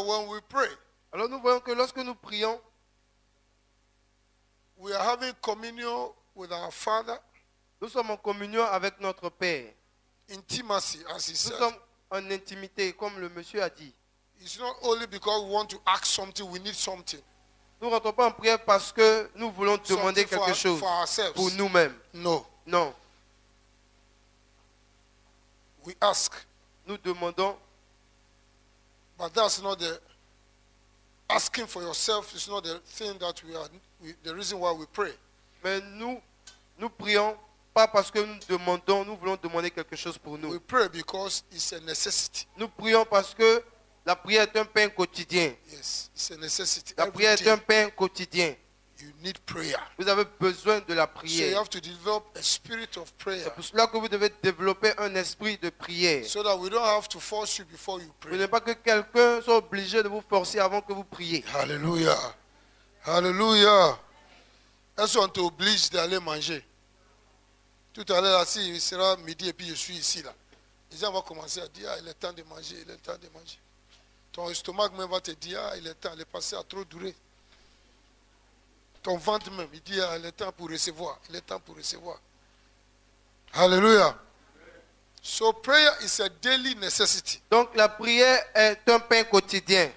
when we pray, Alors nous voyons que lorsque nous prions, we are having communion with our Father, nous sommes en communion avec notre Père. intimacy, as he Nous said. sommes en intimité, comme le monsieur a dit. It's not only because we want to ask something, we need something. Nous ne rentrons pas en prière parce que nous voulons demander Something quelque chose for ourselves. pour nous-mêmes. No. Non, We ask, nous demandons, but that's not the asking for yourself is not the thing that the reason why we pray. mais nous prions pas parce que nous demandons, nous voulons demander quelque chose pour We nous. pray because it's a necessity. Nous prions parce que la prière est un pain quotidien. Yes, it's a necessity. La Every prière est un day pain quotidien. you need prayer. Vous avez besoin de la So you prière. have to develop a spirit of prayer C'est pour cela que vous devez développer un esprit de prière. so that we don't have to force you before you Vous pray. n'êtes pas que quelqu'un soit obligé de vous forcer avant que vous priez. Hallelujah. Hallelujah. Est-ce qu'on t'oblige d'aller manger? Tout à l'heure, si il sera midi et puis je suis ici là. Les gens vont commencer à dire, ah, il est temps de manger, il est temps de manger. Ton estomac même va te dire, ah, il est temps, il est passé à trop durer. Ton ventre même, il dit, ah, il est temps pour recevoir, il est temps pour recevoir. Hallelujah. So prayer is a daily necessity. Donc la prière est un pain quotidien.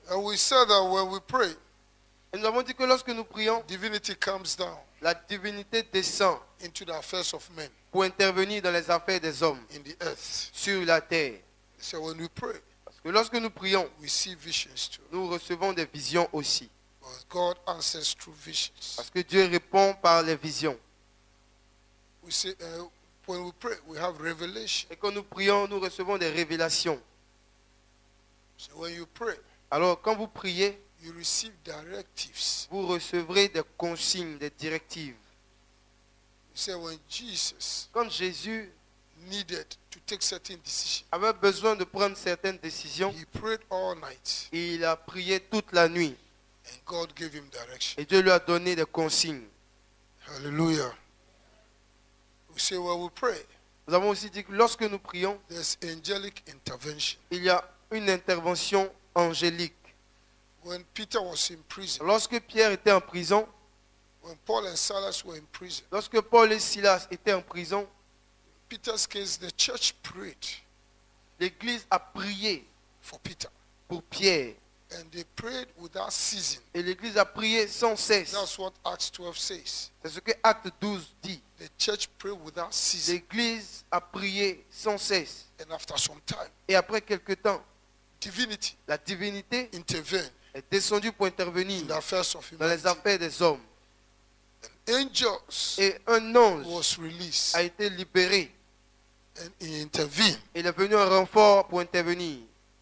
And we said that when we pray, Et nous avons dit que lorsque nous prions, divinity comes down la divinité descend into the affairs of men pour intervenir dans les affaires des hommes in the earth. sur la terre. So when we pray, Parce que lorsque nous prions, we see visions too. nous recevons des visions aussi. Because God answers through visions. Parce que Dieu répond par les visions. We say when we pray, we have revelation. Et quand nous prions, nous recevons des révélations. So when you pray, Alors quand vous priez, you receive directives. vous recevrez des consignes, des directives. You say when Jesus Quand Jésus needed to take certain decisions, avait besoin de prendre certaines décisions, he prayed all night il a prié toute la nuit. and God gave him direction. Et Dieu lui a donné des consignes. Hallelujah. We say when we pray, Nous avons aussi dit que lorsque nous prions, there's angelic intervention. il y a une intervention angélique. When Peter was in prison, Lorsque Pierre était en prison, when Paul and Silas were in prison, lorsque Paul et Silas étaient en prison, Peter's case, the church prayed l'Église a prié for Peter. pour Pierre. And they prayed without ceasing. Et l'Église a prié sans cesse. That's what Acts 12 says. C'est ce que Acte 12 dit. The church prayed without ceasing. L'Église a prié sans cesse. And after some time, Et après quelque temps, divinity la divinité intervened est descendue pour in intervenir the affairs of dans les humanity. affaires des hommes. Angels Et un ange was released a été libéré. and he intervened Il est venu en renfort pour intervenir,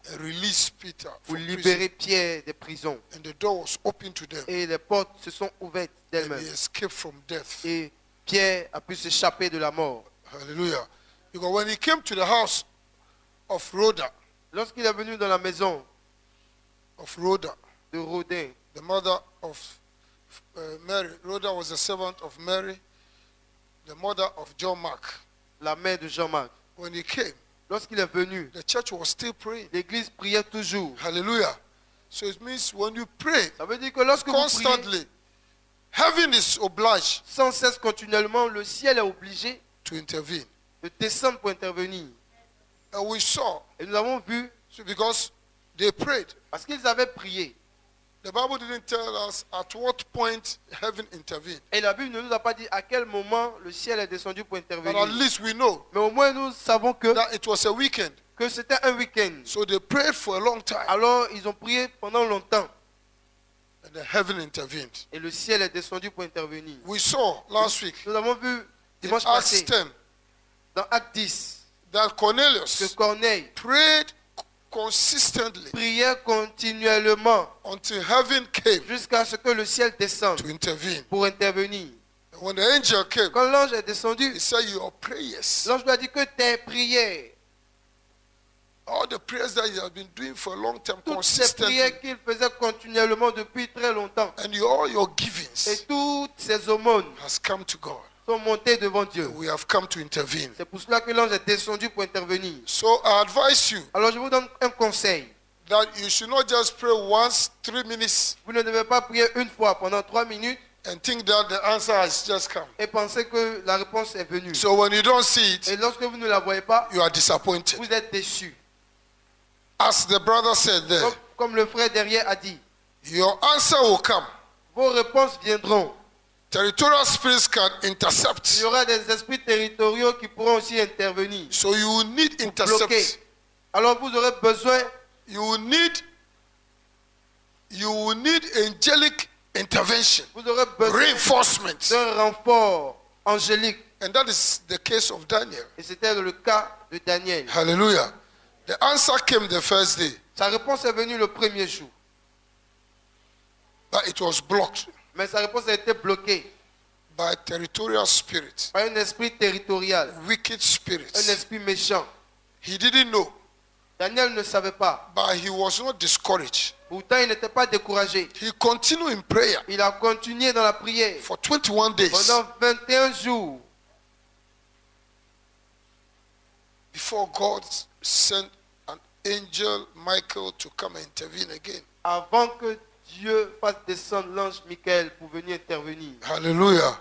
and released Peter pour from libérer prison. Pierre des prisons. And the door was open to them. Et les portes se sont ouvertes And d'elles-mêmes. they escaped from death. Et Pierre a pu s'échapper de la mort. Hallelujah. Because when he came to the house of Rhoda, Lorsqu'il est venu dans la maison de Rodin, the mother of Mary, Rhoda was a servant of Mary, the mother of John Mark. la mère de Jean-Marc, When he came, lorsqu'il est venu, the church was still praying. l'église priait toujours. Hallelujah. So it means when you pray Ça veut dire que lorsque vous priez constantly, heaven is obliged sans cesse continuellement, le ciel est obligé to intervene. de descendre pour intervenir. And we saw, Et nous avons vu, because they prayed, parce qu'ils avaient prié. the Bible didn't tell us at what point heaven intervened. Et la Bible ne nous a pas dit à quel moment le ciel est descendu pour But at intervenir. least we know Mais au moins nous savons que that it was a weekend. c'était un week-end. So they prayed for a long time. Alors ils ont prié pendant longtemps. And the heaven intervened. Et le ciel est descendu pour intervenir. We saw last week Nous avons vu in dimanche Acts passé, 10 dans Acte 10, that que Cornelius Corneille prayed consistently priait continuellement until heaven came jusqu'à ce que le ciel descende to intervene. pour intervenir. And when the angel came, Quand l'ange est descendu, he said, your prayers, l'ange lui a dit que tes prières, all the prayers that you have been doing for a long time toutes ces consistently, prières qu'il faisait continuellement depuis très longtemps, and all your et givings toutes ces aumônes has come to God. sont montées devant Dieu. We have come to intervene. C'est pour cela que l'ange est descendu pour intervenir. So I advise you Alors je vous donne un conseil. that you should not just pray once, 3 minutes, Vous ne devez pas prier une fois pendant 3 minutes and think that the answer has just come. et penser que la réponse est venue. So when you don't see Et it, lorsque vous ne la voyez pas, you are disappointed. vous êtes déçu. As the brother said there, Comme le frère derrière a dit, your answer will come. vos réponses viendront. Territorial spirits can Il intercept. y aura des esprits territoriaux qui pourront aussi intervenir. So you will need Bloquer. intercept. Alors vous aurez besoin, You will need angelic intervention, vous aurez besoin reinforcement. d'un renfort angélique. And that is the case of Daniel. Et c'était le cas de Daniel. Hallelujah. The answer came the first day, Sa réponse est venue le premier jour. but it was blocked Mais sa réponse a été bloquée by territorial spirits, par un esprit territorial, wicked un spirits. esprit méchant. He didn't know, Daniel ne savait pas. but he was not discouraged. Pourtant, il n'était pas découragé. He continued in prayer Il a continué dans la prière for 21 days pendant 21 jours before God sent an angel, Michael, to come and intervene again. avant que Dieu fasse descendre l'ange Michael pour venir intervenir. Hallelujah.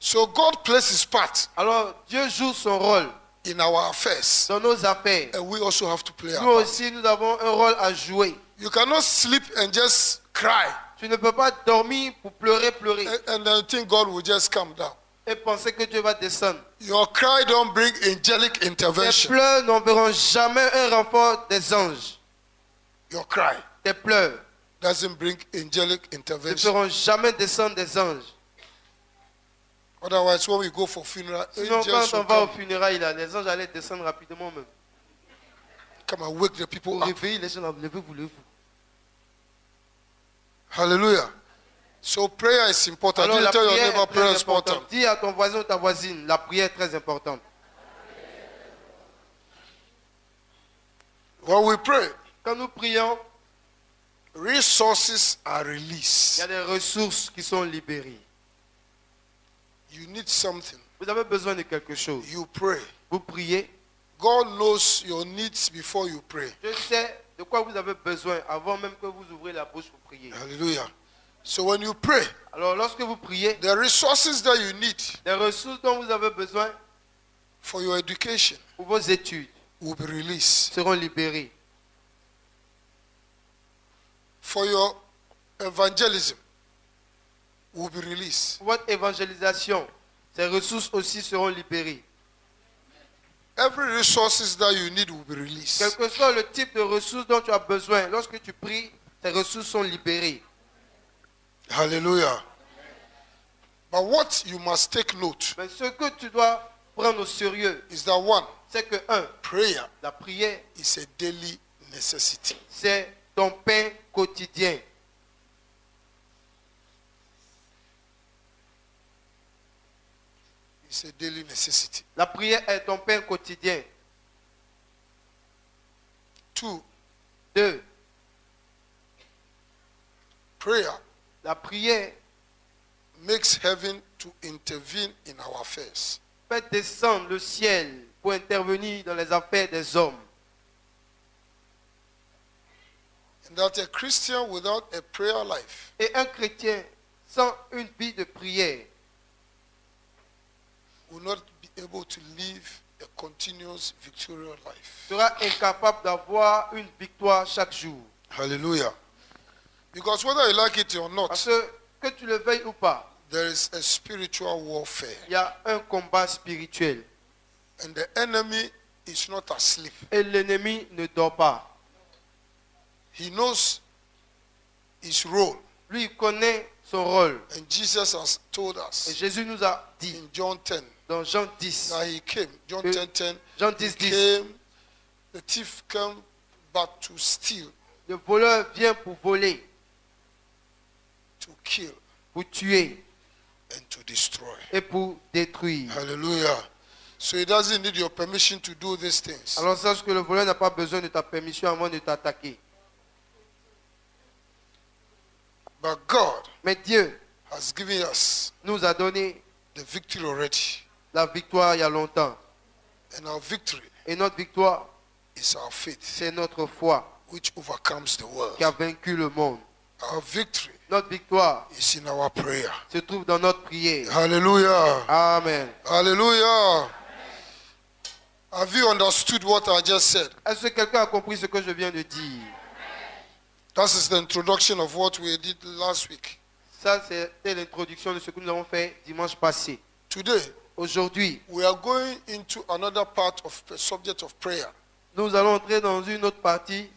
So God plays his part Alors, Dieu joue son rôle in our affairs, dans nos affaires. and we also have to play Nous our part. aussi, nous avons un rôle à jouer. You cannot sleep and just cry Tu ne peux pas dormir pour pleurer and then think God will just come down. et penser que Dieu va descendre. Your cry don't bring angelic Tes intervention. pleurs n'enverront jamais un renfort des anges. Your cry Tes pleurs doesn't bring angelic ne intervention. feront jamais descendre des anges. Otherwise, when we go for funeral, Sinon, angels quand on will va au come, funérailles, là, les anges allaient descendre rapidement même. come and wake the people Pour up. réveiller les gens, là, levez-vous, levez-vous. Hallelujah. So prayer is important. Alors, You la tell your prière neighbor est prayer très is important. importante. Dis à ton voisin ou ta voisine, la prière est très importante. When we pray, Quand nous prions, resources are il y released. a des ressources qui sont libérées. You need something. Vous avez besoin de quelque chose. You pray. Vous priez. God knows your needs before you pray. Je sais de quoi vous avez besoin avant même que vous ouvrez la bouche pour prier. Hallelujah. So when you pray, Alors lorsque vous priez, the resources that you need les ressources dont vous avez besoin for your education pour vos études will be released. seront libérées. For your evangelism will be released. Pour votre évangélisation, ces ressources aussi seront libérées. Every resources that you need will be released. Quel que soit le type de ressources dont tu as besoin, lorsque tu pries, ces ressources sont libérées. Hallelujah. But what you must take note Mais ce que tu dois prendre au sérieux, is that one, c'est que, un, prayer la prière, is a daily necessity. c'est ton pain quotidien. It's a daily necessity. La prière est ton pain quotidien. 2, Deux, prayer la prière makes heaven to intervene in our affairs. fait descendre le ciel pour intervenir dans les affaires des hommes. And that a Christian without a prayer life Et un chrétien sans une vie de prière will not be able to live a continuous victorious life. sera incapable d'avoir une victoire chaque jour. Hallelujah. Because whether you like it or Parce not, que tu le veuilles ou pas, there is a spiritual warfare. il y a un combat spirituel. And the enemy is not asleep. Et l'ennemi ne dort pas. He knows his role. Lui, il connaît son rôle. And Jesus has told Et us Jésus nous a dit in John 10 dans Jean 10, that he came. John Que 10:10. Jean He 10, 10, came, the thief came but to steal, le voleur vient pour voler, to kill, pour tuer and to destroy. et pour détruire. Hallelujah. So he doesn't need your permission to do these things. Alors sache que le voleur n'a pas besoin de ta permission avant de t'attaquer. But God Mais Dieu has given us nous a donné the victory already. la victoire il y a longtemps. And our victory Et notre victoire, is our faith. c'est notre foi. which overcomes the world. qui a vaincu le monde. Our victory Notre victoire is in our prayer. se trouve dans notre prière. Hallelujah. Amen. Hallelujah. Have you understood what I just said? Est-ce que quelqu'un a compris ce que je viens de dire? That is the introduction of what we did last week. Ça, c'était l'introduction de ce que nous avons fait dimanche passé. Today, Aujourd'hui, we are going into another part of the subject of prayer. nous allons entrer dans une autre partie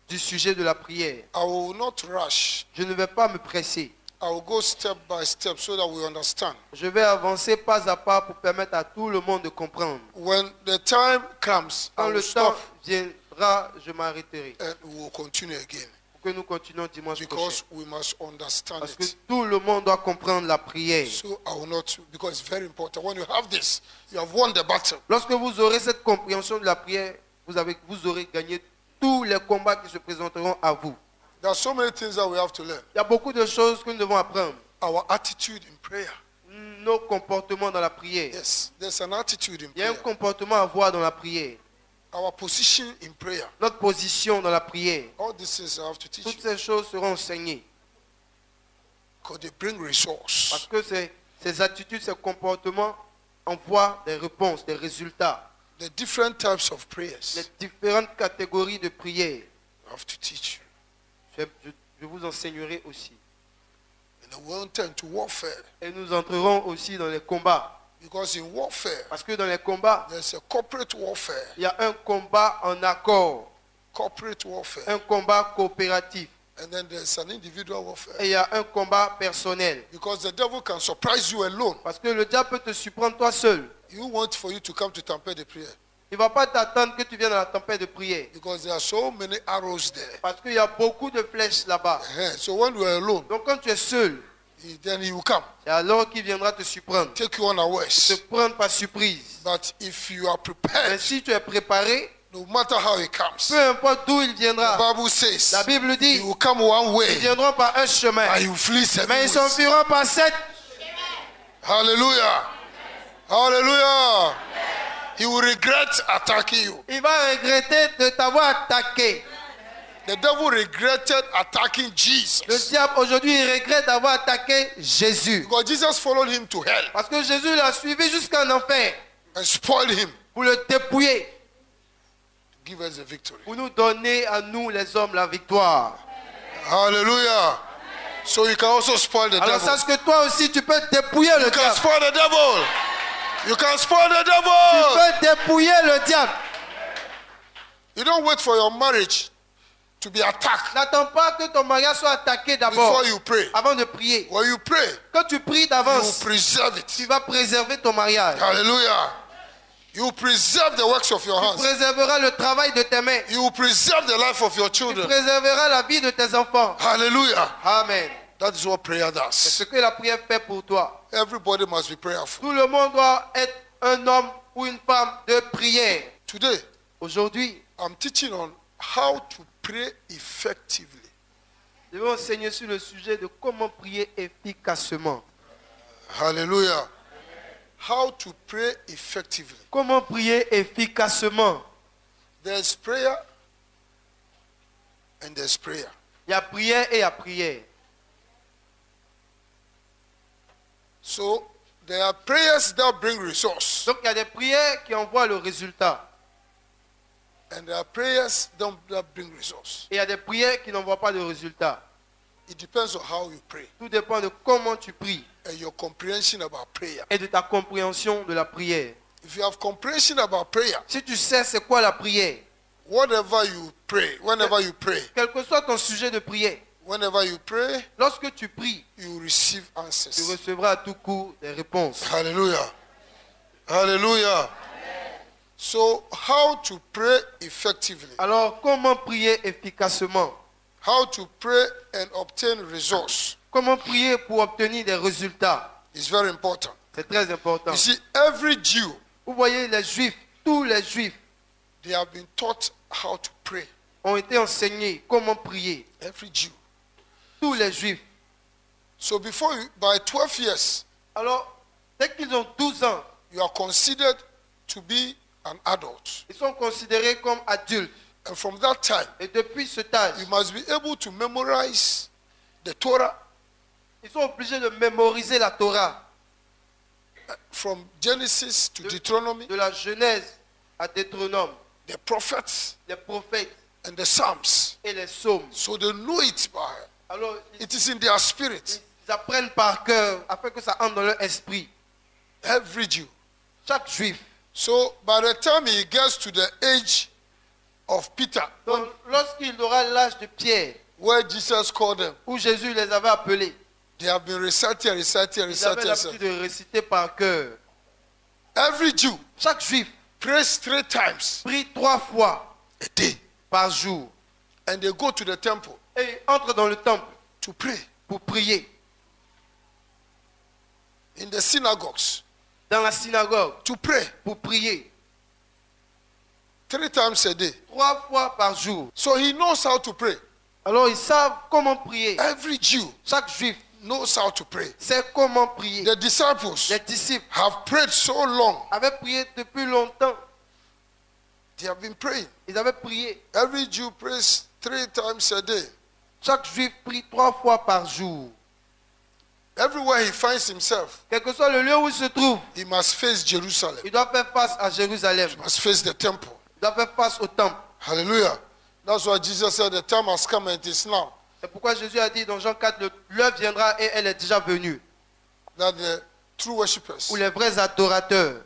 du sujet de la prière. I will not rush. Je ne vais pas me presser. I will go step by step so that we understand. Je vais avancer pas à pas pour permettre à tout le monde de comprendre. When the time comes, I Quand will le temps stop viendra, je m'arrêterai. and we will continue again. Pour que nous continuions dimanche Because prochain. we must understand Parce que it. tout le monde doit comprendre la prière. So I will not, because it's very important. When you have this, you have won the battle. Lorsque vous aurez cette compréhension de la prière, vous aurez gagné tous les combats qui se présenteront à vous. There are so many things that we have to learn. Il y a beaucoup de choses que nous devons apprendre. Our attitude in prayer. Nos comportements dans la prière. Yes, there's an attitude in Il y a un prayer. comportement à avoir dans la prière. Our position in prayer. Notre position dans la prière. All these things I have to teach Toutes you. ces choses seront enseignées. Because they bring resource. Parce que ces attitudes, ces comportements envoient des réponses, des résultats. The different types of Les prayers différentes catégories de prières. I have to teach you. Je vous enseignerai aussi. And we enter into warfare. Et nous entrerons aussi dans les combats. Because in warfare, Parce que dans les combats, there's a corporate warfare. il y a un combat en accord, Corporate warfare. un combat coopératif And then there's an individual warfare. et il y a un combat personnel. Because the devil can surprise you alone. Parce que le diable peut te surprendre toi seul. You want for you to come to tempête de prière. Il ne va pas t'attendre que tu viennes à la tempête de prière. Because there are so many arrows there. Parce qu'il y a beaucoup de flèches là-bas. So when you are alone, Donc quand tu es seul, then he will come. c'est alors qu'il viendra te surprendre. Take you Te unawares. prendre par surprise. But if you are Mais prepared, si tu es préparé, no matter how it comes, peu importe d'où il the viendra, Bible says la Bible dit, he will come one ils way viendront par un chemin. and he will flee seven Mais ils ways. s'enfuiront par 7. Hallelujah. Hallelujah. He will regret attacking you. Il va regretter de t'avoir attaqué. The devil regretted attacking Le Jesus. diable aujourd'hui il regrette d'avoir attaqué Jésus. Because Jesus followed him to hell Parce que Jésus l'a suivi jusqu'en enfer and spoiled him pour le dépouiller, to give us the victory. pour nous donner à nous les hommes la victoire. Hallelujah. So you can also spoil the Alors devil. sache que toi aussi tu peux dépouiller le You can diable. spoil the devil. You can spoil the Tu devil. peux dépouiller le diable. You don't wait for your marriage to be attacked N'attends pas que ton mariage soit attaqué d'abord before you pray. avant de prier. When you pray, Quand tu pries you d'avance, preserve tu it. vas préserver ton mariage. Hallelujah. You preserve the works of your Tu hands. préserveras le travail de tes mains. You preserve the life of your Tu children. préserveras la vie de tes enfants. Hallelujah. Amen. That is what prayer C'est ce does. que la prière fait pour toi. Everybody must be prayerful. Tout le monde doit être un homme ou une femme de prière. Today, Aujourd'hui, I'm teaching on how to pray effectively. je vais enseigner sur le sujet de comment prier efficacement. Hallelujah. How to pray effectively. Comment prier efficacement? There's prayer and there's prayer. Il y a prière et il y a prière. So there are prayers that bring resource, Donc il y a des prières qui envoient le résultat. and there are prayers that bring resource. Et il y a des prières qui n'envoient pas de résultat. It depends on how you pray Tout dépend de comment tu pries and your comprehension about prayer. et de ta compréhension de la prière. If you have comprehension about prayer, Si tu sais c'est quoi la prière, whatever you pray, whenever you pray, quel que soit ton sujet de prière, whenever you pray, lorsque tu pries, you receive tu answers. recevras à tout coup des réponses. Hallelujah. Hallelujah. So, how to pray effectively? Alors, comment prier efficacement? How to pray and obtain resource Comment prier pour obtenir des résultats? is very important. C'est très important. You see, every Jew, Vous voyez, les Juifs, tous les Juifs they have been taught how to pray. ont été enseignés comment prier. Every Jew. Tous les Juifs. So, before you, by 12 years, Alors, dès qu'ils ont 12 ans, you are considered to be an adult. ils sont considérés comme adultes. And from that time, Et depuis cet âge, you must be able to memorize the Torah ils sont obligés de mémoriser la Torah, from Genesis to Deuteronomy, de la Genèse à Deutéronome, the prophets les prophètes and the Psalms. et les psaumes. So they know it by heart. Alors, It is in their spirit. ils apprennent par cœur afin que ça entre dans leur esprit. Every Jew. Chaque juif. So by the time he gets to the age of Peter, Donc, lorsqu'il aura l'âge de Pierre, where Jesus called them, où Jésus les avait appelés, they have been reciting, ils avaient l'habitude de réciter par cœur. Every Jew Chaque juif prays 3 times prie 3 fois a day. par jour. And they go to the temple Et ils entrent dans le temple to pray. pour prier. In the synagogues Dans la synagogue to pray pour prier. 3 times a day. 3 fois par jour. So he knows how to pray. Alors ils savent comment prier. Every Jew Chaque juif knows how to pray. sait comment prier. The disciples Les disciples have prayed so long. avaient prié depuis longtemps. They have been praying. Ils avaient prié. Every Jew prays 3 times a day. Chaque juif prie 3 fois par jour. Everywhere he finds himself, Quel que soit le lieu où il se trouve, he must face Jerusalem. il doit faire face à Jérusalem. He must face the temple. Il doit faire face au temple. Hallelujah. That's why Jesus said the time has come and it is now C'est pourquoi Jésus a dit dans Jean 4, l'heure viendra et elle est déjà venue. that the true worshippers Où les vrais adorateurs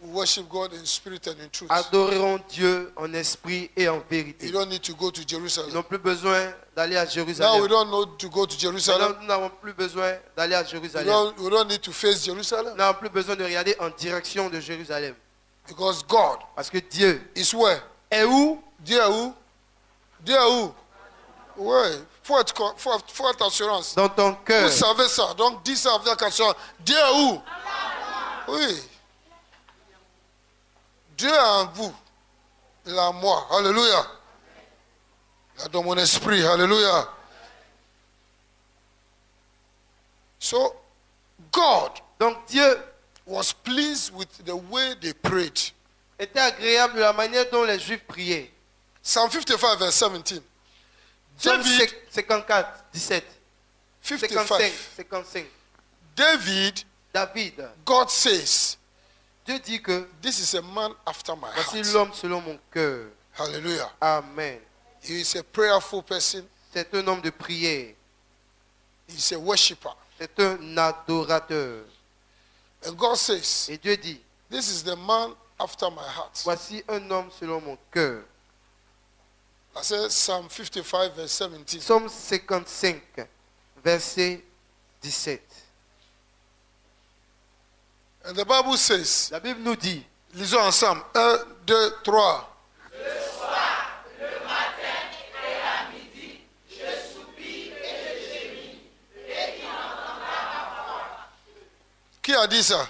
will worship God in spirit and in truth. adoreront Dieu en esprit et en You vérité. don't need to go to Ils Jerusalem. n'ont plus besoin d'aller à Now we Jérusalem. don't need to go to Maintenant, Jerusalem. nous n'avons plus besoin d'aller à We Jérusalem. don't need to face Nous Jerusalem n'avons plus besoin de regarder en direction de Jérusalem. because God Parce que Dieu is where? est où? Dieu est où? Dieu est où? Ouais, faut être assurance. Dans ton cœur. Vous savez ça, donc dis ça avec assurance. Dieu est où? Oui. Dieu est en vous. Il est en moi. Alléluia. Il est dans mon esprit. Alléluia. So, God Donc Dieu was pleased with the way they prayed. était agréable de la manière dont les Juifs priaient. Psalm 55 verse 17. Psaume David, 54, 17, 55, 55. 55. David, David, God says, Dieu dit que this is a man after my voici heart. l'homme selon mon cœur. Hallelujah. Amen. He is a prayerful person. C'est un homme de prière. He is a worshipper. C'est un adorateur. And God says, Et Dieu dit, this is the man after my heart. voici un homme selon mon cœur. I said Psalm 55 verse 17. Psaume 55, verset 17. And the Bible says, La Bible nous dit, lisons ensemble. 1, 2, 3. Qui a dit ça?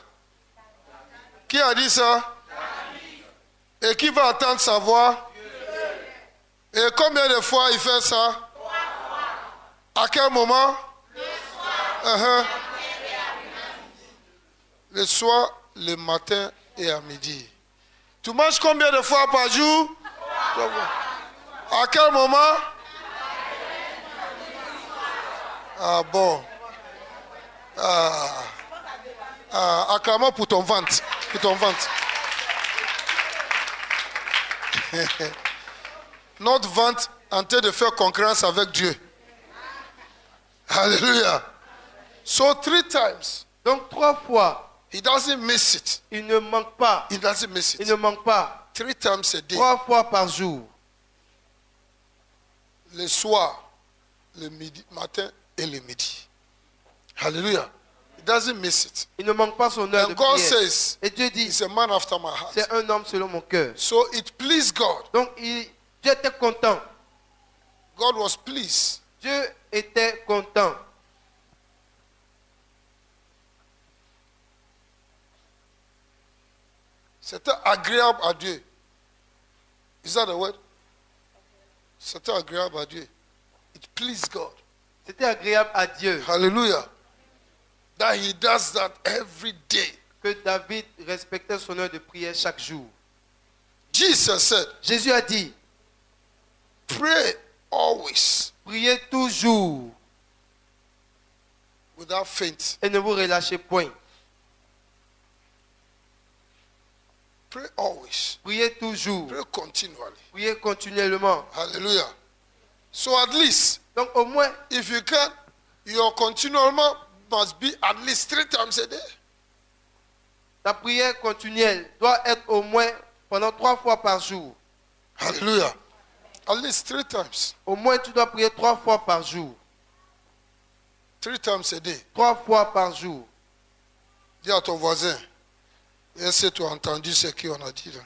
Qui a dit ça? Et qui va entendre sa voix? Et combien de fois il fait ça? À quel moment? Uh-huh. Le soir, le matin et à midi. Tu manges combien de fois par jour? À quel moment? Ah bon. Acclamons pour ton ventre. Pour ton ventre. Notre ventre en train de faire concurrence avec Dieu. Hallelujah. So 3 times. donc 3 fois, He doesn't miss it. il ne manque pas. He doesn't miss Il it. ne manque pas. 3 times a day. 3 fois par jour. Le soir, le midi, matin et le midi. Hallelujah. He doesn't miss it. Il ne manque pas son heure de And God prière. says, Et Dieu dit, he's a man after my heart. c'est un homme selon mon cœur. So it pleased God. Donc Dieu était content. God was pleased. Dieu était content. C'était agréable à Dieu. Is that the word? C'était agréable à Dieu. It pleased God. C'était agréable à Dieu Hallelujah. That he does that every day. que David respectait son heure de prière chaque jour. Jesus said, Jésus a dit, Pray always Priez toujours without faint. et ne vous relâchez point. Pray always. Priez toujours. Pray continually. Priez continuellement. Hallelujah. So at least, Donc au moins, if you can, your continuellement must be at least 3 times a day. ta prière continuelle doit être au moins pendant 3 fois par jour. Hallelujah. At least 3 times. Au moins, tu dois prier 3 fois par jour. 3 times a day. 3 fois par jour. Dis à ton voisin, est-ce que tu as entendu ce qu'on a dit là?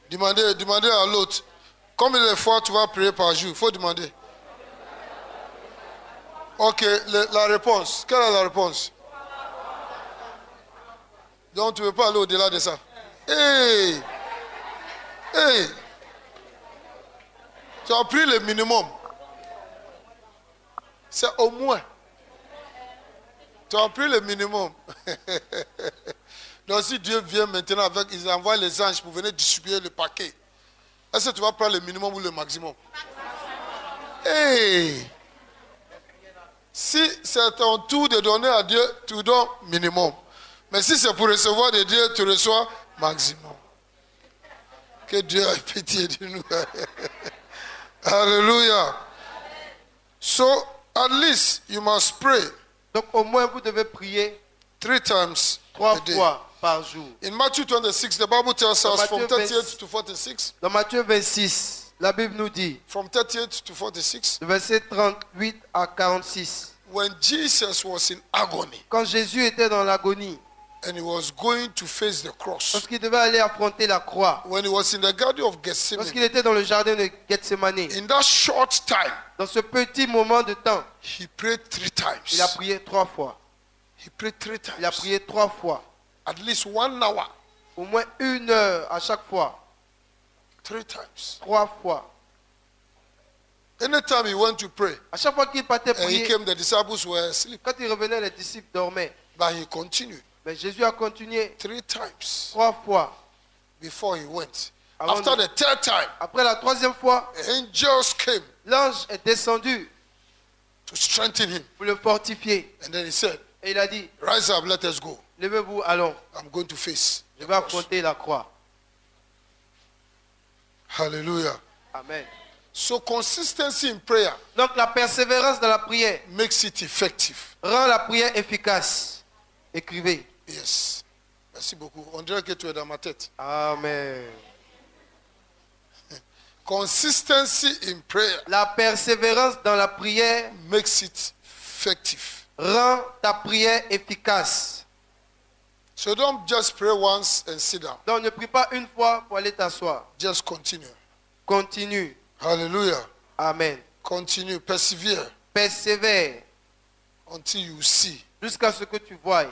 Demandez à l'autre, combien de fois tu vas prier par jour? Il faut demander. Ok, la réponse. Quelle est la réponse? Donc tu ne veux pas aller au-delà de ça. Hey! Hey! Tu as pris le minimum. C'est au moins. Tu as pris le minimum. Donc si Dieu vient maintenant avec, ils envoient les anges pour venir distribuer le paquet. Est-ce que tu vas prendre le minimum ou le maximum? Hey! Si c'est ton tour de donner à Dieu, tu donnes minimum. Mais si c'est pour recevoir de Dieu, tu reçois maximum. Que Dieu ait pitié de nous. Hallelujah. So, at least you must pray Donc au moins, vous devez prier 3 times 3 a day. fois par jour. In Matthew 26, the Bible tells Dans us from Matthieu 38 to 46, Dans Matthieu 26, la Bible nous dit, from 38 to 46, de verset 38 à 46, when Jesus was in agony quand Jésus était dans l'agonie, and he was going to face the cross, lorsqu'il devait aller affronter la croix, when he was in the garden of Gethsemane, lorsqu'il était dans le jardin de Gethsemane, in that short time, dans ce petit moment de temps, he prayed 3 il a times. prié 3 fois. He prayed 3 Il a times. prié 3 fois. At least 1 hour. Au moins 1 heure à chaque fois. 3 times. 3 fois. Anytime he went to pray, À chaque fois qu'il partait and he prier, came, the disciples were asleep. quand il revenait, les disciples dormaient. But he continued Mais Jésus a continué 3 times 3 fois. before he went. Avant After de- the 3rd time, Après la 3e fois, angels came l'ange est descendu to strengthen him. pour le fortifier. And then he said, Et il a dit, rise up, let us go. levez-vous, allons. I'm going to face Je the vais cross. affronter la croix. Hallelujah. Amen. So consistency in prayer Donc la persévérance dans la prière makes it effective. rend la prière efficace. Écrivez. Yes. Merci beaucoup. On dirait que tu es dans ma tête. Amen. Consistency in prayer La persévérance dans la prière makes it effective. rend ta prière efficace. So don't just pray once and sit down. Donc ne prie pas une fois pour aller t'asseoir. Just continue. Continue. Hallelujah. Amen. Continue. Persevere Persévère until you see. jusqu'à ce que tu voies.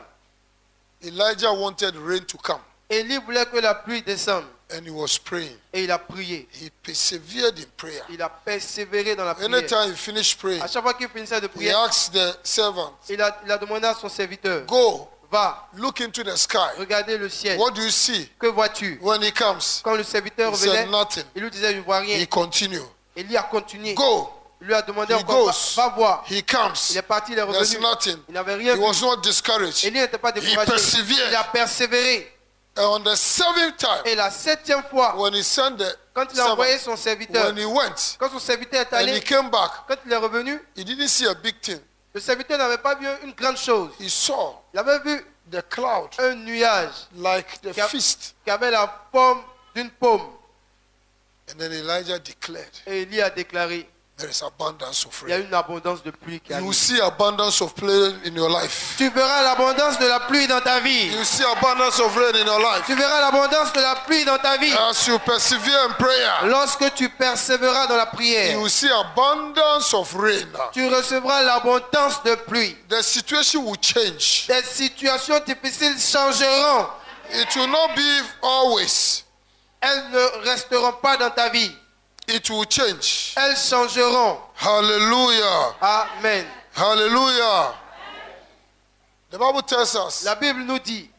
Elijah wanted rain to come Élie voulait que la pluie descende and he was praying. et il a prié. He persevered in prayer. Il a persévéré dans la prière. Anytime he finished praying, À chaque fois qu'il finissait de he prier, asked the servant, il a demandé à son serviteur, go, va, look into the sky. regardez le ciel. What do you see? Que vois-tu? When he comes, Quand le serviteur he said revenait, nothing. il lui disait, je ne vois rien. He continued. Élie a continué. Go. Il lui a demandé He encore, goes. va voir. He comes. Il est parti, il est There's revenu. nothing. Il n'avait He rien vu. was not discouraged. Élie n'était pas découragé. persevered. Il a persévéré. And on the 7th time, Et la 7e fois, when he sent the quand il a envoyé servant, son serviteur, when he went quand son serviteur est and he allé, came back, quand il est revenu, he didn't see a big thing. le serviteur n'avait pas vu une grande chose. He saw Il avait vu the cloud un nuage like the Qui a- fist. qui avait la forme d'une paume. And then Elijah declared, Et Élie a déclaré, there is abundance of il y a rain. une abondance de pluie qui You will arrive. see abundance of rain in your life. Tu verras l'abondance de la pluie dans ta vie. You will see abundance of rain in your life. Tu verras l'abondance de la pluie dans ta vie. As you persevere in prayer, Lorsque tu persévéreras dans la you prière, will see abundance of rain. tu recevras l'abondance de pluie. The situation will change. Des situations difficiles changeront. It will not be always. Elles ne resteront pas dans ta vie. It will change. Elles changeront. Hallelujah. Amen. Hallelujah. The Bible tells us La Bible nous dit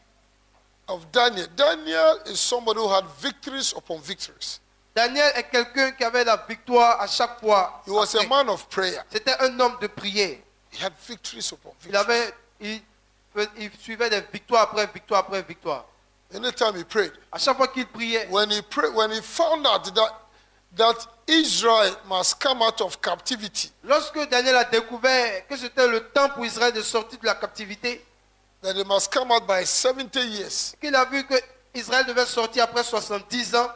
of Daniel. Daniel is somebody who had victories upon victories. Daniel est quelqu'un qui avait la victoire à chaque fois. He was a Après. man of prayer. C'était un homme de prière. He had victories upon Il victories. il suivait des victoires après victoire après victoire. Anytime he prayed, À chaque fois qu'il priait, when he found out that Israel must come out of captivity, lorsque Daniel a découvert que c'était le temps pour Israël de sortir de la captivité, that they must come out by 70 years, qu'il a vu que Israël devait sortir après 70 ans,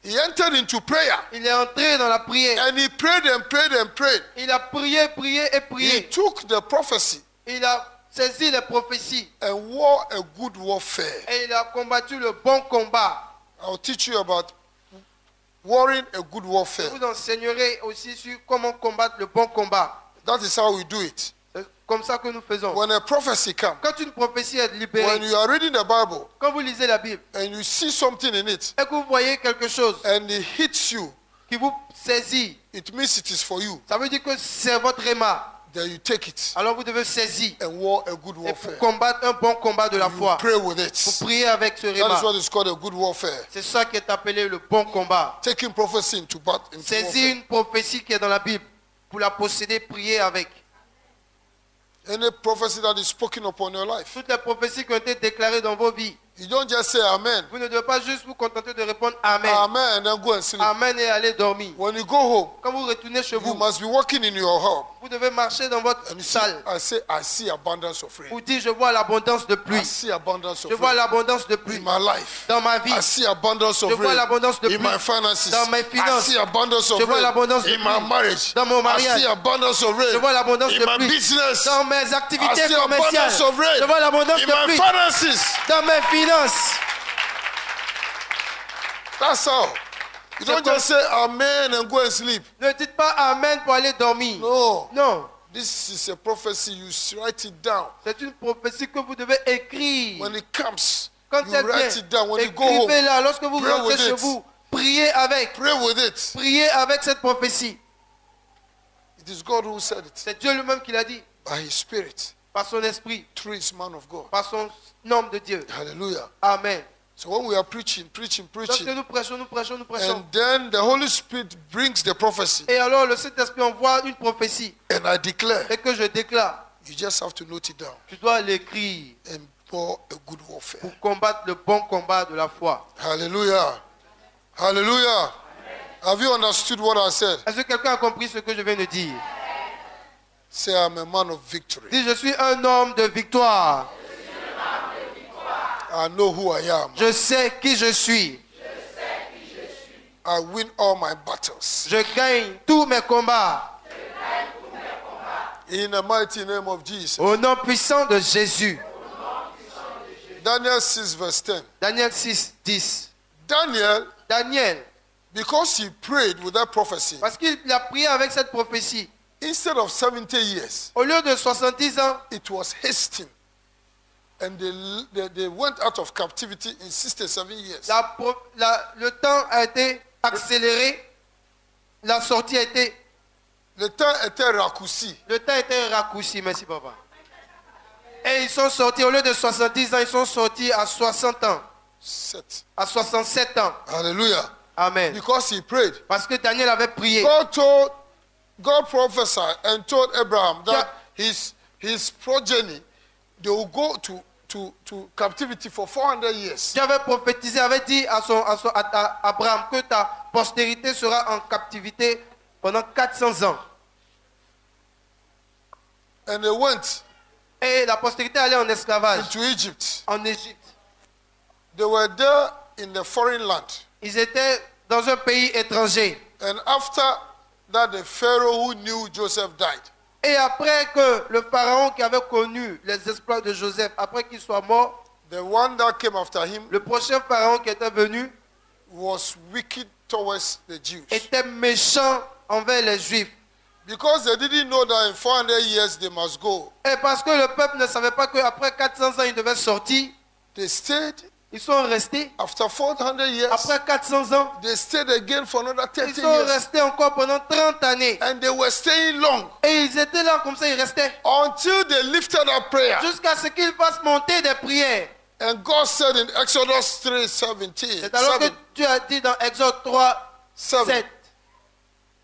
he entered into prayer. il est entré dans la prière. And he prayed and prayed and prayed. Il a prié, prié et He prié. took the prophecy Il a saisi les prophéties and war a good warfare. et il a combattu le bon combat. I'll teach you about warring a good Je warfare. vous enseignerai aussi sur comment combattre le bon combat. That is how we do it. C'est comme ça que nous faisons. When a prophecy comes, Quand une prophétie est when libérée, you are reading the Bible quand vous lisez la Bible and you see something in it et que vous voyez quelque chose and it hits you, qui vous saisit, it means it is for you. ça veut dire que c'est votre réma. Then you take it Alors vous devez saisir and war a good et pour warfare. combattre un bon combat de la You foi. pray with Vous it. priez avec ce That is réma. what is called a good warfare. C'est ça qui est appelé le bon combat. Taking prophecy into Saisir warfare. une prophétie qui est dans la Bible. Pour la posséder, prier avec. Any prophecy that is spoken upon your life. Toutes les prophéties qui ont été déclarées dans vos vies. You don't just say amen. Vous ne devez pas juste vous contenter de répondre Amen. Amen and then go and sleep. Amen et aller dormir. When you go home, Quand vous retournez chez you vous, must be walking in your home. vous devez marcher dans votre And you see, salle. I see abundance of rain. Vous dites, je vois l'abondance de I pluie. see abundance Je of vois rain l'abondance de in pluie my life. dans ma vie. I see abundance Je of vois rain l'abondance de in pluie my finances. dans mes I finances. see abundance of Je vois rain l'abondance de in my pluie marriage. dans mon I mariage. see abundance of rain Je vois l'abondance in de my pluie business. dans mes I activités see commerciales. abundance of rain Je vois l'abondance in de my pluie finances. dans mes finances. That's how. You don't just say amen and go and sleep. Ne dites pas Amen pour aller dormir. No. Non, This is a prophecy. You write it down. c'est une prophétie que vous devez écrire. When it comes, Quand you elle write vient, it down. When you go home, écrivez-la. Lorsque vous pray rentrez with chez it. vous, priez avec. pray with it. Priez avec cette prophétie. It is God who said it C'est Dieu lui-même qui l'a dit. by His Spirit Par son esprit. through His man of God. Par son nom de Dieu. Hallelujah. Amen. So when we are preaching, Lorsque nous prêchons, and then the Holy Spirit brings the prophecy, et alors le Saint-Esprit envoie une prophétie. and I declare, Et que je déclare. you just have to note it down Tu dois l'écrire and pour a good warfare. pour combattre le bon combat de la foi. Hallelujah. Hallelujah. Have you understood what I said? Est-ce que quelqu'un a compris ce que je viens de dire? Say, I'm a man of victory. Dis, je suis un homme de victoire. I know who I am. Je sais qui je suis. I win all my battles. Je gagne tous mes combats. In the mighty name of Jesus. Au nom puissant de Jésus. Daniel 6 verse 10. Daniel 6, 10. Daniel, Because he prayed with that prophecy, parce qu'il a prié avec cette prophétie, instead of 70 years, au lieu de 70 ans, it was hastened. And they went out of captivity in 67 years. le temps a été accéléré. La sortie a été... Le temps était raccourci. Le temps a été raccourci, merci papa. Et ils sont sortis, au lieu de 70 ans, ils sont sortis à 60 ans. À 67 ans. Hallelujah. Amen. Because he prayed. Parce que Daniel avait prié. God prophesied and told Abraham that his progeny, they will go to captivity for 400 years. Dieu avait prophétisé, avait dit à Abraham que ta postérité sera en captivité pendant 400 ans. And they went Et la postérité allait en esclavage into Egypt. en Égypte. They were there in the foreign land. Ils étaient dans un pays étranger. And after that, the Pharaoh who knew Joseph died. Et après que le pharaon qui avait connu les exploits de Joseph, après qu'il soit mort, The one that came after him le prochain pharaon qui était venu was wicked towards the Jews. était méchant envers les Juifs. Because they didn't know that in 400 years they must go. Et parce que le peuple ne savait pas qu'après 400 ans, ils devaient sortir, They stayed. ils sont restés. After 400 years, Après 400 ans, they stayed again for another ils 30 sont years. restés encore pendant 30 années. And they were staying long Et ils étaient là comme ça, ils restaient. until they lifted up prayer. Jusqu'à ce qu'ils fassent monter des prières. And God said in Exodus 3:17, C'est alors que Dieu a dit dans Exode 3, 7. 7.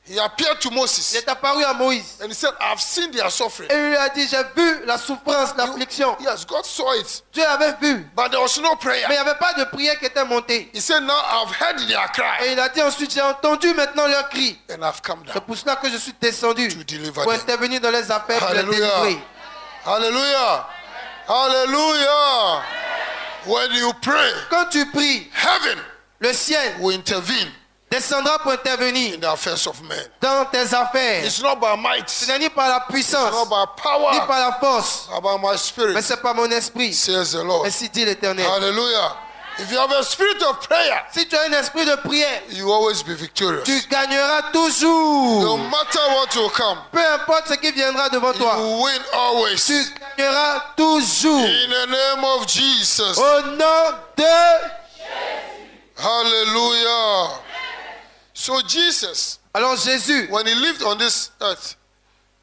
He appeared to Il Moses est apparu à Moïse. and he said, I've seen their suffering. Et il lui a dit, j'ai vu la souffrance, l'affliction. Yes, God saw it, Dieu avait vu. but there was no prayer. Mais il n'y avait pas de prière qui était montée. He said, now I've heard their Et cry il a dit ensuite, j'ai entendu maintenant leur cri. and I've come C'est down pour cela que je suis descendu to deliver pour them. intervenir dans les affaires pour les Hallelujah. délivrer. Hallelujah. Hallelujah. When you pray, Quand tu pries, heaven le ciel will intervene descendra pour intervenir in the affairs of men. dans tes affaires. It's not by might, Ce it's n'est ni par la not puissance, by ni power, par la force, but by my mais spirit, c'est par mon esprit. says the Lord. Ainsi dit l'Éternel. Hallelujah. If you have a spirit of prayer, Si tu as un esprit de prière, you will always be victorious. tu gagneras No toujours. matter what will come, Peu importe ce qui viendra devant you toi, will win always. tu gagneras toujours. In the name of Jesus. Au nom de... Hallelujah. So Jesus, Alors Jésus, when he lived on this earth,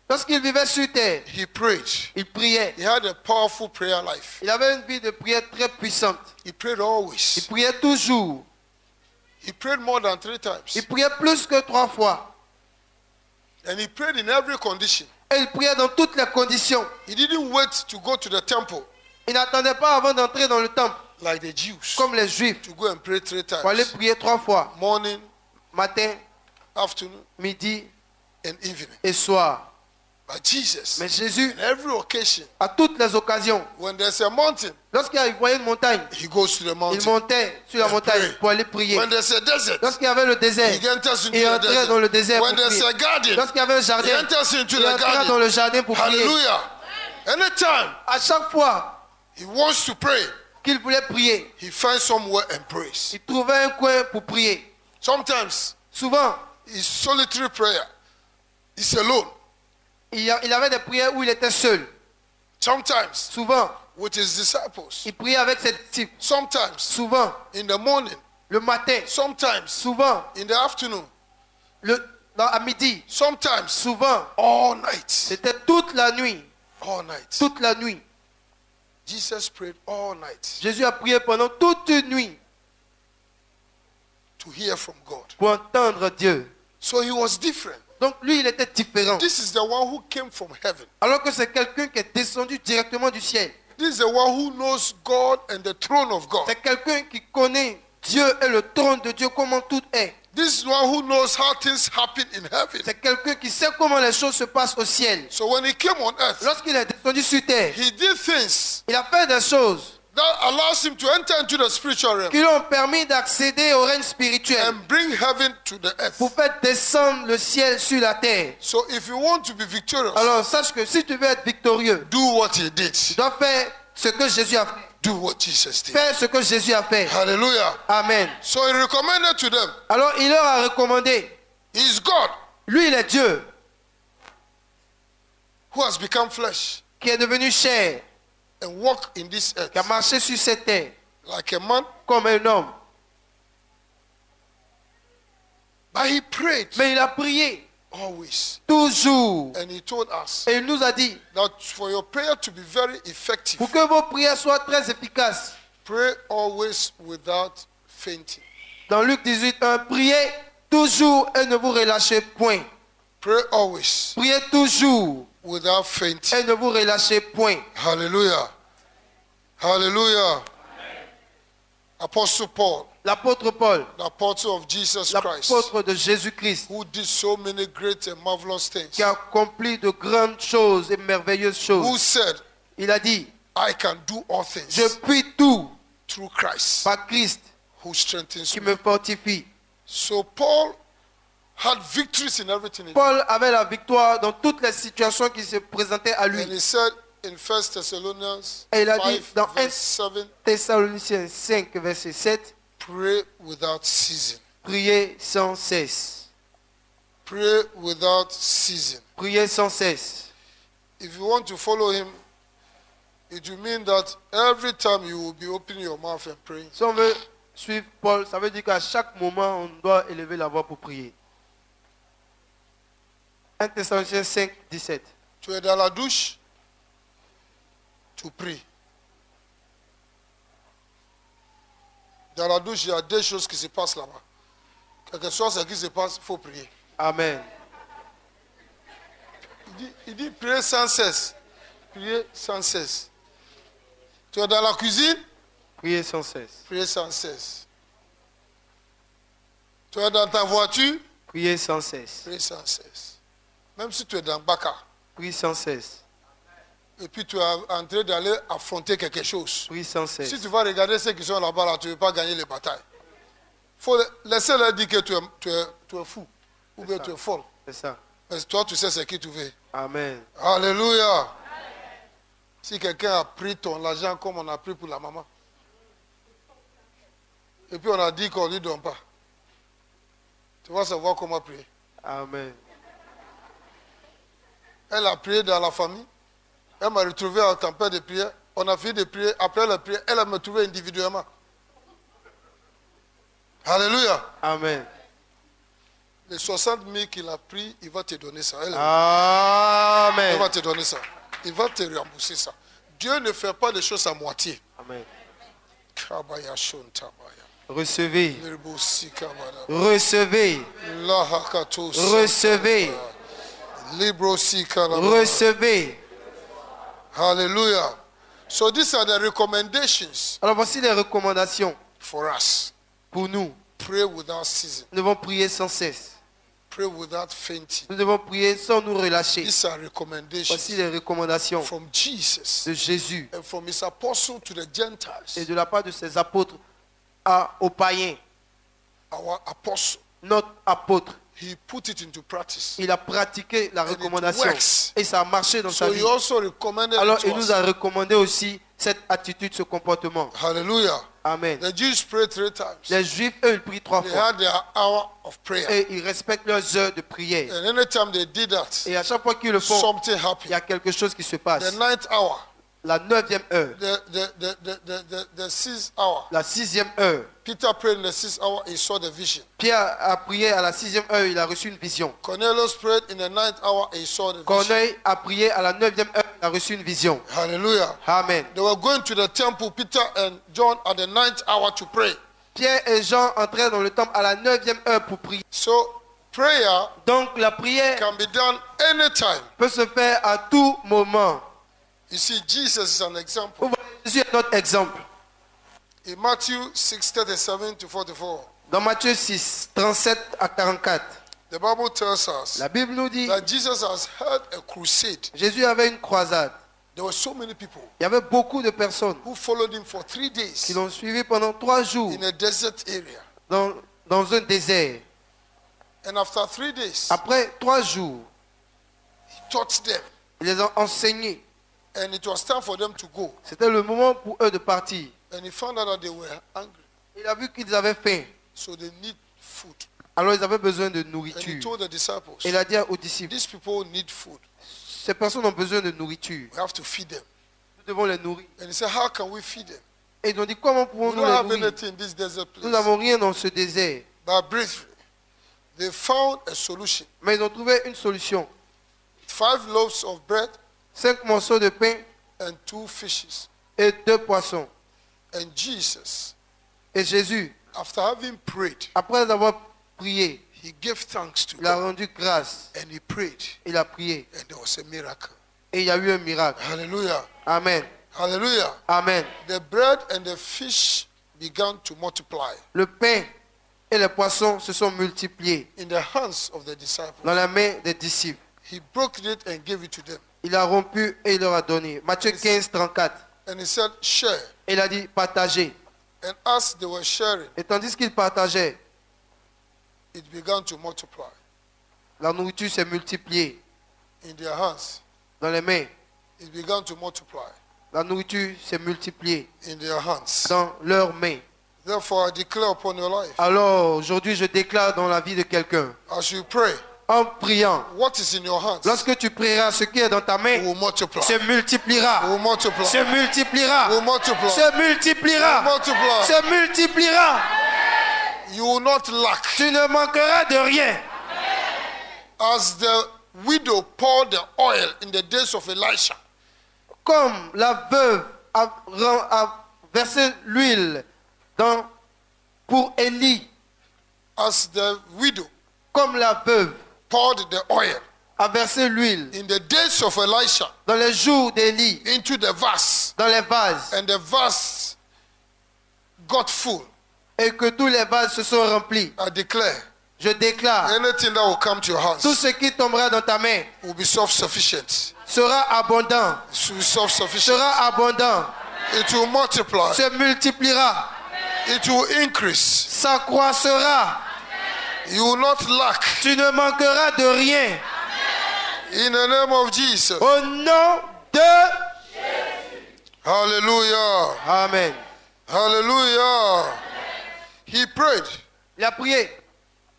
lorsqu'il vivait sur terre, he prayed. il priait. He had a powerful prayer life. Il avait une vie de prière très puissante. He prayed Il always. priait toujours. He prayed more than 3 times. Il priait plus que 3 fois. And he prayed in every condition. Et il priait dans toutes les conditions. He didn't wait to go to the temple Il n'attendait pas avant d'entrer dans le temple, like the Jews comme les Juifs, to go and pray 3 pour aller times. prier 3 fois. Morning, Matin, afternoon, midi and evening. et soir. But Jesus, Mais Jésus, on every occasion, à toutes les occasions, when there's a mountain, lorsqu'il voyait une montagne, he goes to the il mountain. montait sur la And montagne pray. pour aller prier. When there's a desert, Lorsqu'il y avait le désert, he enters into il the entrait dans le desert. désert When pour there's prier. a garden, Lorsqu'il y avait un he jardin, enters into il the entrait dans garden. le jardin pour prier. Hallelujah. Anytime À chaque fois he wants to pray, qu'il voulait prier, he finds somewhere and prays. il trouvait un coin pour prier. Sometimes Souvent, it's solitary prayer. He's alone. il avait des prières où il était seul. Sometimes Souvent, with his disciples. il priait avec ses disciples. Sometimes Souvent, in the morning. le matin. Sometimes Souvent, in the afternoon. à midi. Sometimes Souvent, all night. c'était toute la nuit. All night. Toute la nuit. Jesus prayed all night Jésus a prié pendant toute une nuit to hear from God. pour entendre Dieu. So he was different. Donc lui, il était différent. This is the one who came from heaven. Alors que c'est quelqu'un qui est descendu directement du ciel. This is the one who knows God and the throne of God. C'est quelqu'un qui connaît Dieu et le trône de Dieu, comment tout est. This is one who knows how things happen in heaven. C'est quelqu'un qui sait comment les choses se passent au ciel. So when he came on earth, Lorsqu'il est descendu sur terre, he did things il a fait des choses that allows him to enter into the spiritual realm qui lui ont permis d'accéder au règne spirituel and bring heaven to the earth. pour faire descendre le ciel sur la terre. So if you want to be victorious, Alors sache que si tu veux être victorieux, do what he did. tu dois faire ce que Jésus a fait. Do what Jesus did. Faire ce que Jésus a fait. Hallelujah. Amen. So he recommended to them, Alors il leur a recommandé, he's God lui il est Dieu who has become flesh qui est devenu chair, and walk in this earth qui a marché sur cette terre like a man. comme un homme. But he prayed Mais il a prié always. toujours. And he told us Et il nous a dit, that for your prayer to be very effective, pour que vos prières soient très efficaces, pray always without fainting. dans Luc 18:1, priez toujours et ne vous relâchez point. Pray always Priez toujours without fainting. et ne vous relâchez point. Hallelujah. Hallelujah. Apostle Paul, L'apôtre Paul, the apostle of Jesus Christ, l'apôtre de Jésus-Christ, who did so many great and marvelous things, qui a accompli de grandes choses et merveilleuses who choses, said, il a dit, I can do all je things puis tout through Christ par Christ who strengthens qui me. me fortifie. So Paul had victories in everything. He did. Paul avait la victoire dans toutes les situations qui se présentaient à lui. And he said in 1 Thessalonians Et il a dit 5, dans 1 verse 7, Thessaloniciens 5, verset 7, pray without ceasing. priez sans cesse. Pray without ceasing. Priez sans cesse. If you want to follow him, it will mean that every time you will be opening your mouth and praying. Si on veut suivre Paul, ça veut dire qu'à chaque moment, on doit élever la voix pour prier. 1 Thessaloniciens 5, 17. Tu es dans la douche, tu pries. Dans la douche, il y a deux choses qui se passent là-bas. Quel que soit ce qui se passe, il faut prier. Amen. Il dit prier sans cesse. Prier sans cesse. Tu es dans la cuisine? Priez sans cesse. Prier sans cesse. Tu es dans ta voiture? Priez sans cesse. Prier sans cesse. Même si tu es dans Baka. Prie sans cesse. Et puis tu es en train d'aller affronter quelque chose. Prie sans cesse. Si tu vas regarder ceux qui sont là-bas, là, tu ne veux pas gagner les batailles. Il faut laisser leur dire que tu es fou. Ou bien ça. tu es folle. C'est ça. Mais toi, tu sais ce que tu veux. Amen. Alléluia. Si quelqu'un a pris ton argent comme on a pris pour la maman, et puis on a dit qu'on ne lui donne pas, tu vas savoir comment prier. Amen. Elle a prié dans la famille. Elle m'a retrouvé en tempête de prière. On a fini de prier. Après la prière, elle m'a trouvé individuellement. Alléluia. Amen. Les 60 000 qu'il a pris, il va te donner ça. Il Amen. va te donner ça. Il va te rembourser ça. Dieu ne fait pas les choses à moitié. Amen. Kabaya shontabaya. Recevez. Lirbosi kabada. Recevez. Lahakato Recevez. Librosi kalaba. Recevez. Hallelujah. So these are the recommendations Alors voici les recommandations for us. pour nous. Pray without ceasing. Nous devons prier sans cesse. Pray without fainting. Nous devons prier sans nous relâcher. These are Voici recommendations les recommandations from Jesus de Jésus and from his apostle to the et Gentiles. de la part de ses apôtres aux païens. Our apostle, Notre apôtre, he put it into practice. il a pratiqué la it recommandation works. et ça a marché dans sa So vie. he also recommended Alors it il to nous us. a recommandé aussi cette attitude, ce comportement. Hallelujah. Amen. The Jews prayed 3 times. Les Juifs, eux, ils prient 3 They fois. had their hour of prayer. Et ils respectent leurs heures de prière. And anytime they did that, Et à chaque fois qu'ils le font, something il y happened. a quelque chose qui se passe. The 9th hour, La 9e heure, the 6th hour. la 6e heure. Peter prayed in the 6th hour, he saw the vision. Pierre a prié à la 6e heure, il a reçu une vision. Cornelius prayed in the 9th hour, he saw the vision. Corneille a prié à la 9e heure, il a reçu une vision. Hallelujah. Amen. They were going to the temple, Peter and John, at the 9th hour to pray. Pierre et Jean entrèrent dans le temple à la 9e heure pour prier. So prayer Donc la prière can be done anytime. peut se faire à tout moment. You see, Jesus is an example. Vous voyez, Jésus est notre exemple. In Matthew 6, 37 to 44, Dans Matthieu 6, 37 à 44, the Bible tells us la Bible nous dit that Jesus has held a crusade. Jésus avait une croisade. There were so many people Il y avait beaucoup de personnes who followed him for 3 qui days l'ont suivi pendant 3 jours in a desert area. dans un désert. And after 3 days, Après 3 jours, he taught them. il les a enseignés. And it was time for them to go. C'était le moment pour eux de partir. And he found out that they were hungry. Il a vu qu'ils avaient faim. So they need food. Alors ils avaient besoin de And he nourriture. told the disciples, Il a dit aux disciples, these people need food. ces personnes ont besoin de nourriture. We have to feed them. Nous devons les nourrir. And he said, how can we feed them? Et ils ont dit, comment We pouvons-nous don't les have nourrir? anything in this desert Nous place. n'avons rien dans ce désert. But briefly, they found a solution. Mais ils ont trouvé une solution. 5 loaves of bread 5 morceaux de pain and 2 fishes. et 2 poissons. And Jesus, Et Jésus, after having prayed, après avoir prié, he gave thanks to il a God. rendu grâce. And he prayed. Il a prié. And there was a miracle. Et il y a eu un miracle. Hallelujah. Amen. Hallelujah. Amen. The bread and the fish began to multiply Le pain et les poissons se sont multipliés in the hands of the disciples. dans la main des disciples. He broke it and gave it to them. Il a rompu et il leur a donné. Matthieu 15, 34. And he said, share. Il a dit, partagez. And as they were sharing, Et tandis qu'ils partageaient, it began to multiply la nourriture s'est multipliée in their hands. dans les mains. It began to multiply La nourriture s'est multipliée in their hands. dans leurs mains. Therefore, I declare upon your life, Alors, aujourd'hui, je déclare dans la vie de quelqu'un, as you pray, en priant, what is in your hands lorsque tu prieras, ce qui est dans ta main will multiply. se multipliera. Will multiply. Se multipliera. Will multiply. Se multipliera. Multiply. Se multipliera. You will not lack. Tu ne manqueras de rien. As the widow poured the oil in the days of Elisha, Comme la veuve a versé l'huile pour Élie, as the widow comme la veuve poured the oil a versé l'huile in the days of Elisha dans les jours d'Élie, into the vase, dans les vases, and the vase got full, et que tous les vases se sont remplis. I declare, Je déclare, anything that will come to your tout house ce qui tombera dans ta main will be self-sufficient. sera abondant, It will be self-sufficient. sera abondant, It will multiply. se multipliera, It will increase. s'accroissera. You will not lack. Tu ne manqueras de rien. In the name of Jesus. Au nom de... Hallelujah. Amen. Hallelujah. He prayed Il a prié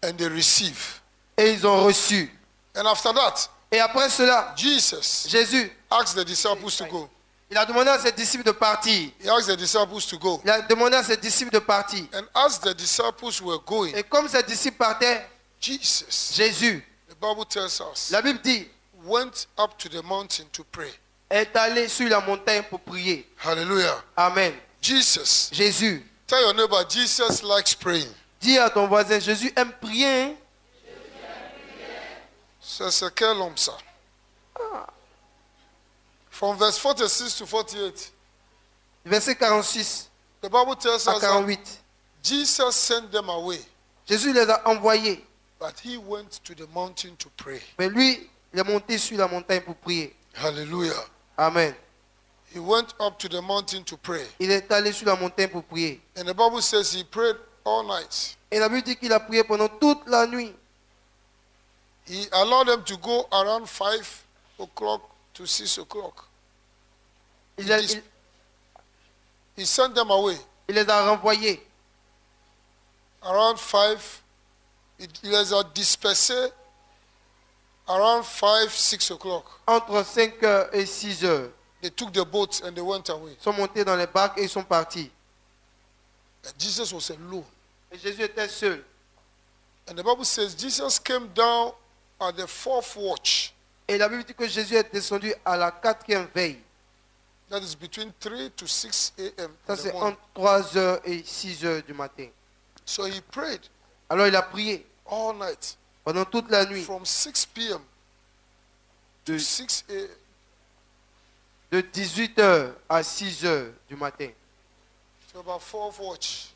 and they received. et ils ont reçu. And after that, Et après cela, Jesus Jésus, asked the disciples to go. il a demandé à ses disciples de partir. He asked the disciples to go. Il a demandé à ses disciples de partir. And as the disciples were going, Et comme ses disciples partaient, Jesus, Jésus, the Bible tells us, la Bible dit, went up to the mountain to pray. est allé sur la montagne pour prier. Hallelujah. Amen. Jesus, Jésus, tell your neighbor, Jesus likes praying. dis à ton voisin, Jésus aime prier. Hein? C'est quel homme ça? From verse 46 to 48, Verset 46 the Bible tells à us that 48. Jesus sent them away, Jésus les a envoyés. but he went to the mountain to pray. Mais lui, il est monté sur la montagne pour prier. Hallelujah. Amen. He went up to the mountain to pray. Il est allé sur la montagne pour prier. And the Bible says he prayed all night. Et la Bible dit qu'il a prié pendant toute la nuit. He allowed them to go around 5 o'clock to 6 o'clock. He sent them away il les a renvoyés. around 5. Il les a dispersés around 5, 6 o'clock. Entre 5h et 6h. They took the boat and they went away. Ils sont montés dans les barques et ils sont partis. And Jesus was alone. Et Jésus était seul. And the Bible says Jesus came down at the 4th watch. Et la Bible dit que Jésus est descendu à la 4e veille. That is between 3 to 6 a.m. Ça in the c'est morning. entre 3h et 6h du matin. So he prayed Alors il a prié all night pendant toute la nuit. from 6 p.m. to De, 6 a.m. de 18h à 6h du matin. So about 4th watch.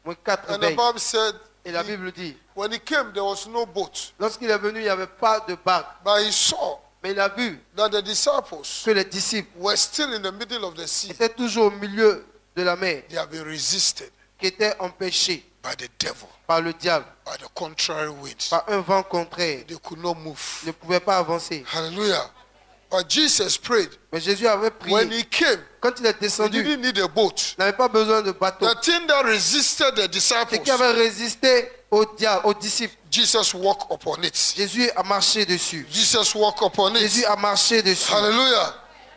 Moins 4 And the veilles. Bible said Et la Bible dit, when he came, there was no boat. lorsqu'il est venu, il n'y avait pas de barque. But he saw Mais il a vu that the disciples que les disciples were still in the middle of the sea. étaient toujours au milieu de la mer, They have been resisted qui étaient empêchés by the devil, par le diable, by the contrary winds. par un vent contraire. They could not move. Ils ne pouvaient pas avancer. Hallelujah. But Jesus prayed. Mais Jésus avait When prié. he came, Quand il est he descendu, didn't need a boat. il n'avait pas besoin de bateau. The thing that resisted the Ce disciples, qui avait résisté au diable, aux disciples, Jesus walked upon it. Jésus a marché dessus. Jesus walked upon Jésus it. a marché dessus. Hallelujah.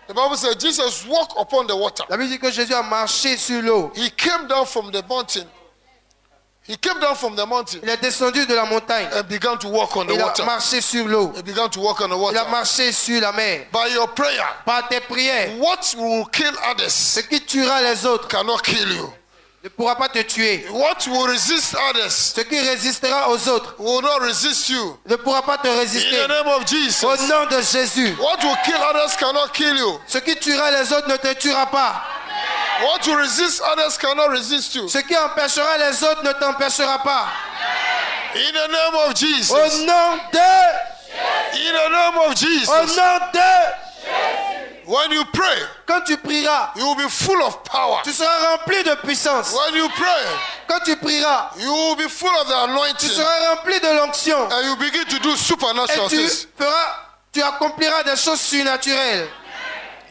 The Bible says Jesus walked upon the water. La Bible dit que Jésus a marché sur l'eau. He came down from the mountain. He came down from the mountain Il est descendu de la montagne. and began to walk on the Il a water. marché sur l'eau. He began to walk on the Il a water. marché sur la mer. By your prayer, Par tes prières, what will kill ce others qui tuera les autres cannot kill you. ne pourra pas te tuer. What will resist others Ce qui résistera aux autres will not resist you. ne pourra pas te In résister. the name of Au Jesus. nom de Jésus. What will kill others cannot kill you. Ce qui tuera les autres ne te tuera pas. What will resist others cannot resist you. Ce qui empêchera les autres ne t'empêchera pas. In the name of Jesus. Au nom de... In the name of Au Jesus. nom de... When you pray, Quand tu prieras, you will be full of power. tu seras rempli de puissance. When you pray, Quand tu prieras, you will be full of the tu anointing. seras rempli de l'onction. And you begin to do supernatural Et things. tu accompliras des choses surnaturelles.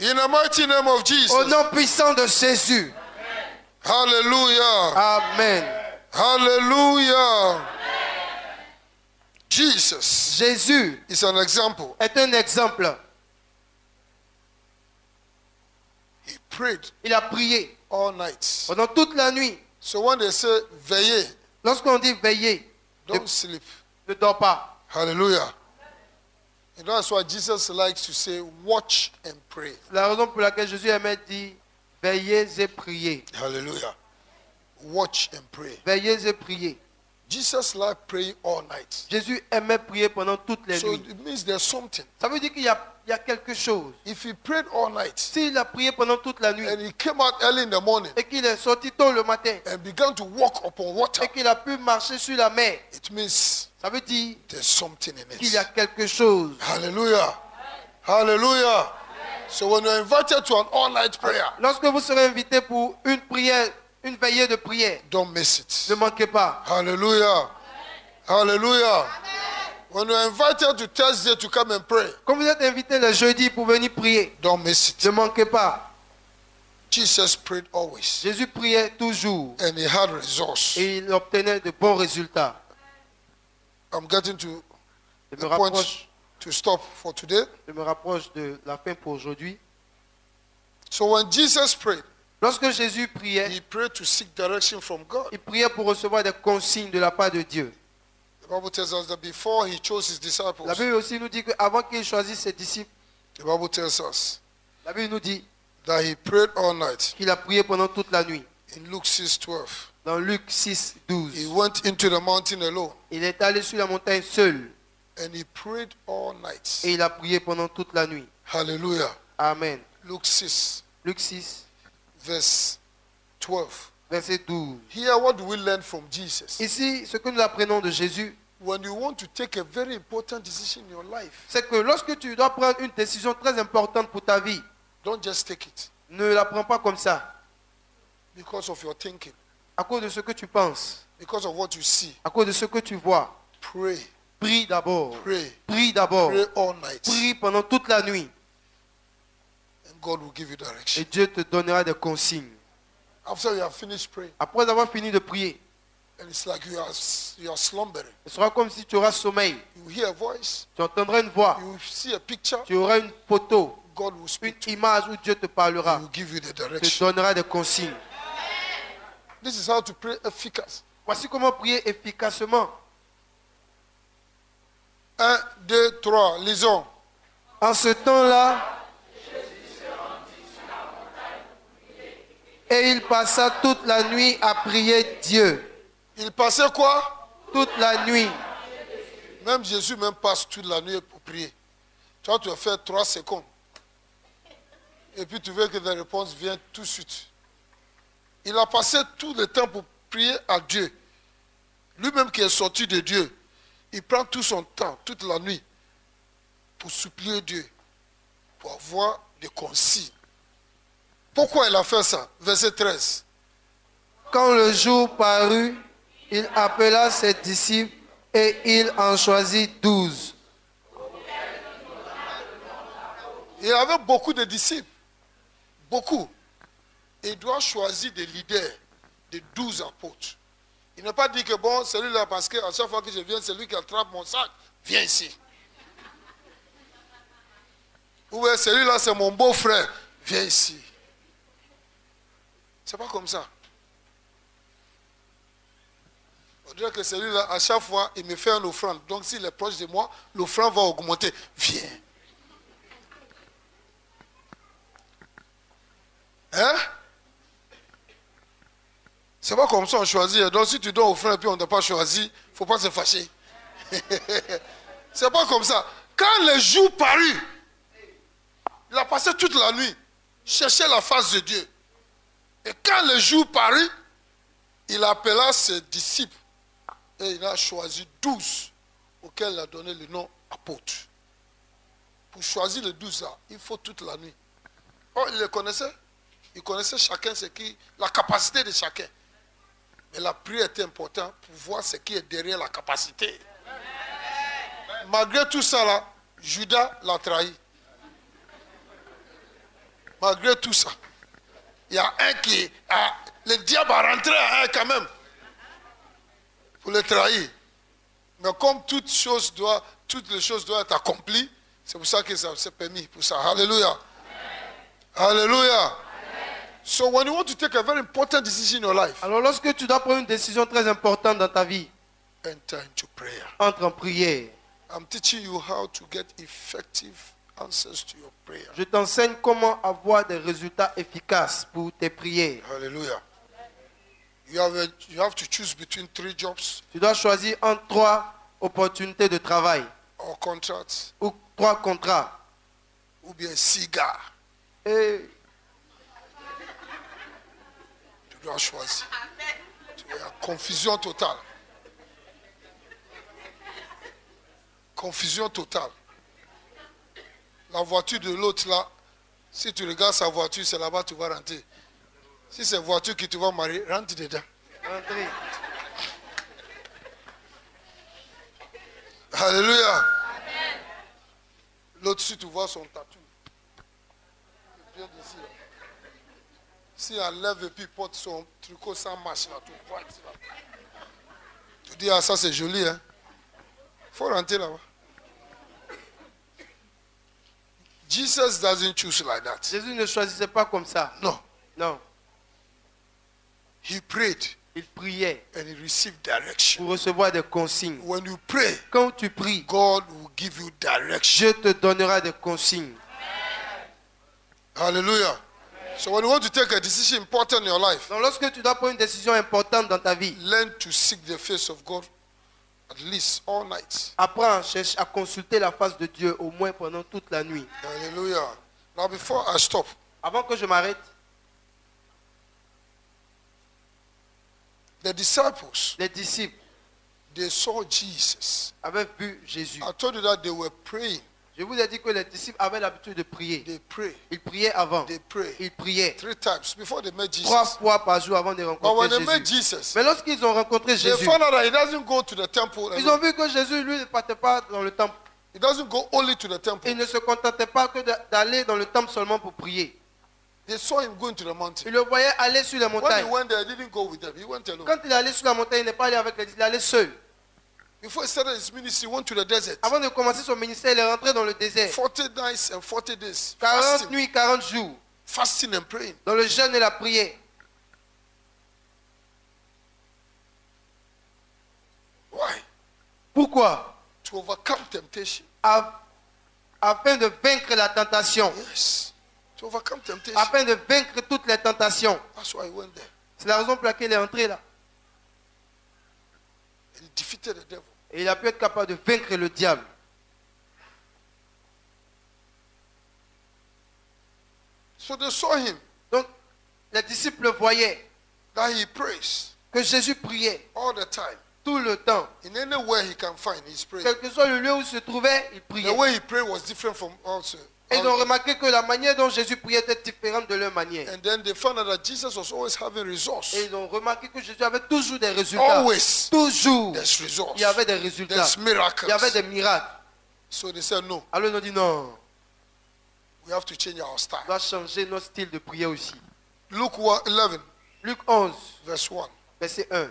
In the mighty name of Au Jesus. nom puissant de Jésus. Hallelujah. Amen. Hallelujah. Jesus Jésus is an example. est un exemple. He prayed Il a prié all night. pendant toute la nuit. So when they say veillez, Lorsqu'on dit veiller, don't sleep. ne dors pas. Hallelujah. And that's why Jesus likes to say, watch and pray. C'est la raison pour laquelle Jésus aimait dire veillez et priez. Hallelujah. Watch and pray. Veillez et priez. Jesus liked praying all night. Jésus aimait prier pendant toutes les So nuits. it means there's something. Ça veut dire qu'il y a quelque chose. If he prayed all night S'il a prié pendant toute la nuit and he came out early in the morning et qu'il est sorti tôt le matin and began to walk upon water, et qu'il a pu marcher sur la mer, it means ça veut dire there's something in qu'il y a it. quelque chose. Hallelujah. Hallelujah. So when you're invited to an all-night prayer, Lorsque vous serez invité pour une prière, une veillée de prière, don't miss it. ne manquez pas. Hallelujah. Hallelujah. When you're invited to Thursday to come and pray, Quand vous êtes invité le jeudi pour venir prier, don't miss it. ne manquez pas. Jesus prayed always Jésus priait toujours and he had results. et il obtenait de bons résultats. I'm getting to Je the me point rapproche, to stop for today. de la fin pour aujourd'hui. So when Jesus prayed, Lorsque Jésus priait, he prayed to seek direction from God. il priait pour recevoir des consignes de la part de Dieu. The Bible tells us that before he chose his La disciples, Bible aussi nous dit qu'avant qu'il choisisse ses disciples, the Bible tells us la Bible nous dit that he prayed all night. qu'il a prié pendant toute la nuit. In Luke 6:12, Dans Luc 6, he 12, went into the mountain alone il est allé sur la montagne seul and he prayed all night. et il a prié pendant toute la nuit. Hallelujah. Amen. Luke 6, Luc 6, verse 12. verset 12. Here, what do we learn from Jesus? Ici, ce que nous apprenons de Jésus, When you want to take a very important decision in your life, c'est que lorsque tu dois prendre une décision très importante pour ta vie, don't just take it ne la prends pas comme ça, because of your thinking, à cause de ce que tu penses, because of what you see. à cause de ce que tu vois. Pray, Prie d'abord. pray, Prie d'abord. pray all night, Prie pendant toute la nuit and God will give you et direction. Dieu te donnera des consignes. After you have finished praying, Après avoir fini de prier, and it's like you are slumbering. ce sera comme si tu auras sommeil. You hear a voice, Tu entendras une voix, you see a picture, tu auras une photo, God will une speak to you. image où Dieu te He parlera, will give you the te direction. donnera des consignes. This is how to pray efficace. Voici comment prier efficacement. 1, 2, 3, lisons. En ce temps-là, et il passa toute la nuit à prier Dieu. Il passait quoi? Toute la nuit. Même Jésus même passe toute la nuit pour prier. Toi, tu vas faire 3 secondes. Et puis tu veux que la réponse vienne tout de suite. Il a passé tout le temps pour prier à Dieu. Lui-même qui est sorti de Dieu, il prend tout son temps, toute la nuit, pour supplier Dieu, pour avoir des consignes. Pourquoi il a fait ça? Verset 13. Quand le jour parut, il appela ses disciples et il en choisit 12. Il avait beaucoup de disciples. Beaucoup. Et il doit choisir des leaders, des 12 apôtres. Il n'a pas dit que bon, celui-là, parce qu'à chaque fois que je viens, c'est lui qui attrape mon sac. Viens ici. Ou bien celui-là, c'est mon beau-frère. Viens ici. C'est pas comme ça. On dirait que celui-là, à chaque fois, il me fait une offrande. Donc s'il est proche de moi, l'offrande va augmenter. Viens. Hein? C'est pas comme ça on choisit. Donc si tu dois offrir et puis on ne t'a pas choisi, il ne faut pas se fâcher. C'est pas comme ça. Quand le jour parut, il a passé toute la nuit, chercher la face de Dieu. Et quand le jour parut, il appela ses disciples et il a choisi 12 auxquels il a donné le nom apôtre. Pour choisir les 12 là, il faut toute la nuit. Oh, il les connaissait. Il connaissait chacun ce qui, la capacité de chacun. Mais la prière était importante pour voir ce qui est derrière la capacité. Malgré tout ça là, Judas l'a trahi. Malgré tout ça, il y a un qui a, le diable a rentré à un quand même pour le trahir. Mais comme toutes les choses doivent être accomplies, c'est pour ça que ça s'est permis pour ça. Alléluia. Alléluia. So when you want to take a very important decision in your life, Alors lorsque tu dois prendre une décision très importante dans ta vie, enter into prayer. entre en prière. I'm teaching you how to get effective answers to your prayer. Je t'enseigne comment avoir des résultats efficaces pour tes prières. Hallelujah. You have to choose between 3 jobs Tu dois choisir entre 3 opportunités de travail or contracts ou 3 contrats. ou bien cigare. Et Tu dois choisir. Il y a confusion totale. Confusion totale. La voiture de l'autre là, si tu regardes sa voiture, c'est là-bas que tu vas rentrer. Si c'est la voiture que tu vas marier, rentre dedans. entrez. Alléluia. L'autre, si tu vois son tatou, il vient d'ici. Là. Si elle lève et puis porte son tricot sans marche, là, tu vois ici, là. Tu dis, ah ça c'est joli, hein. Il faut rentrer là-bas. Jesus doesn't choose like that. Jésus ne choisissait pas comme ça. No. Non. He prayed Il priait and he received direction. pour recevoir des consignes. When you pray, Quand tu pries, God will give you direction. Dieu te donnera des consignes. Hallelujah. So when you want to take a decision important in your life, Donc lorsque tu dois prendre une décision importante dans ta vie, learn to seek the face of God at least all night. apprends à consulter la face de Dieu au moins pendant toute la nuit. Hallelujah. Now before I stop, Avant que je m'arrête, the disciples, les disciples they saw Jesus. avaient vu Jésus. I told you that they were praying. Je vous ai dit que les disciples avaient l'habitude de prier. They pray. Ils priaient avant. They pray. Ils priaient 3 times before they met 3 Jesus. fois par jour avant de But when rencontrer they met Jésus. Jesus, Mais lorsqu'ils ont rencontré they Jésus, found out that he doesn't go to the temple. ils ont vu que Jésus, lui, ne partait pas dans le temple. He doesn't go only to the temple. Il ne se contentait pas que d'aller dans le temple seulement pour prier. They saw him going to the mountain. Ils le voyaient aller sur les When he montagnes. went there, he didn't go with them. He went alone. Quand il est allé sur la montagne, il n'est pas allé avec les disciples, il est allé seul. Before he started his ministry, he went to the desert. Avant de commencer son ministère, il est rentré dans le désert. 40 nights and 40 days. 40 Fasting, nuits, 40 jours. fasting and praying. Dans le jeûne et la prière. Why? Pourquoi? To overcome temptation. Afin de vaincre la tentation. Yes. To overcome temptation. Afin de vaincre toutes les tentations. That's why he went there. C'est la raison pour laquelle il est entré là. And he defeated the devil. Et il a pu être capable de vaincre le diable. So they saw him, Donc, les disciples le voyaient. that he prays Que Jésus priait all the time. tout le temps. In anywhere he can find, he's praying. Quel que soit le lieu où il se trouvait, il The priait. way he prayed was different from also. Et ils ont remarqué que la manière dont Jésus priait était différente de leur manière. And then they found out that Jesus was always having results. Et ils ont remarqué que Jésus avait toujours des résultats. Always. Toujours. There's results. Il y avait des résultats. There's Il y avait miracles. des miracles. So they said, no, Alors ils ont dit non, we have to change our style. on doit changer notre style de prière aussi. Luke 11, Luc 11, verse 1. verset 1.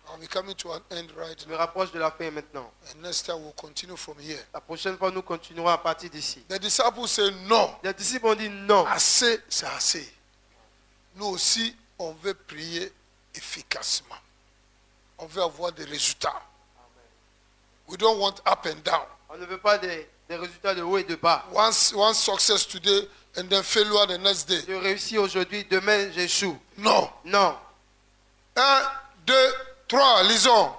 I'll be coming to an end right Je now. me rapproche de la fin maintenant. And next time we'll continue from here. La prochaine fois, nous continuerons à partir d'ici. The disciples say, no. Les disciples ont dit non. Assez, c'est assez. Nous aussi, on veut prier efficacement. On veut avoir des résultats. We don't want up and down. On ne veut pas des résultats de haut et de bas. One success today and then failure the next day. Je réussis aujourd'hui, demain j'échoue. No. Non. 1, 2, 3, lisons.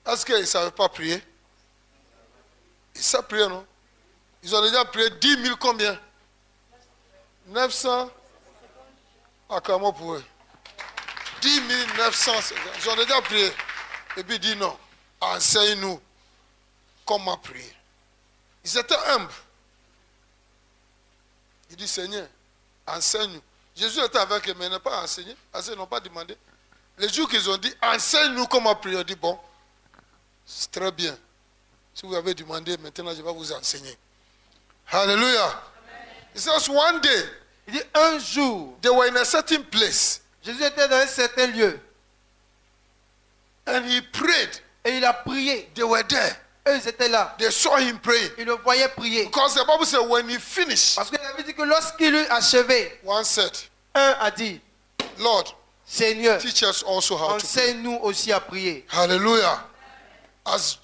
Est-ce qu'ils ne savaient pas prier? Ils savent prier, non? Ils ont déjà prié 10 000 combien? 900 à comment pour eux? 10 900. Ils ont déjà prié. Et puis ils disent non. Enseigne-nous comment prier. Ils étaient humbles. Il dit Seigneur, enseigne-nous. Jésus était avec eux, mais il n'a pas enseigné. Parce qu'ils n'ont pas demandé. Les jours qu'ils ont dit enseigne-nous comment prier, on dit bon, c'est très bien. Si vous avez demandé, maintenant je vais vous enseigner. Hallelujah. It says one day, Il dit un jour, they were in a certain place Jésus était dans un certain lieu and he prayed. et il a prié. They were there. Eux, ils étaient là. They saw him praying. Ils le voyaient prier. Because the Bible said when he finished, Parce qu'il avait dit que lorsqu'il eut achevé, one said, un a dit, Lord, Seigneur, teach us also how to pray. enseigne-nous aussi à prier. Hallelujah. As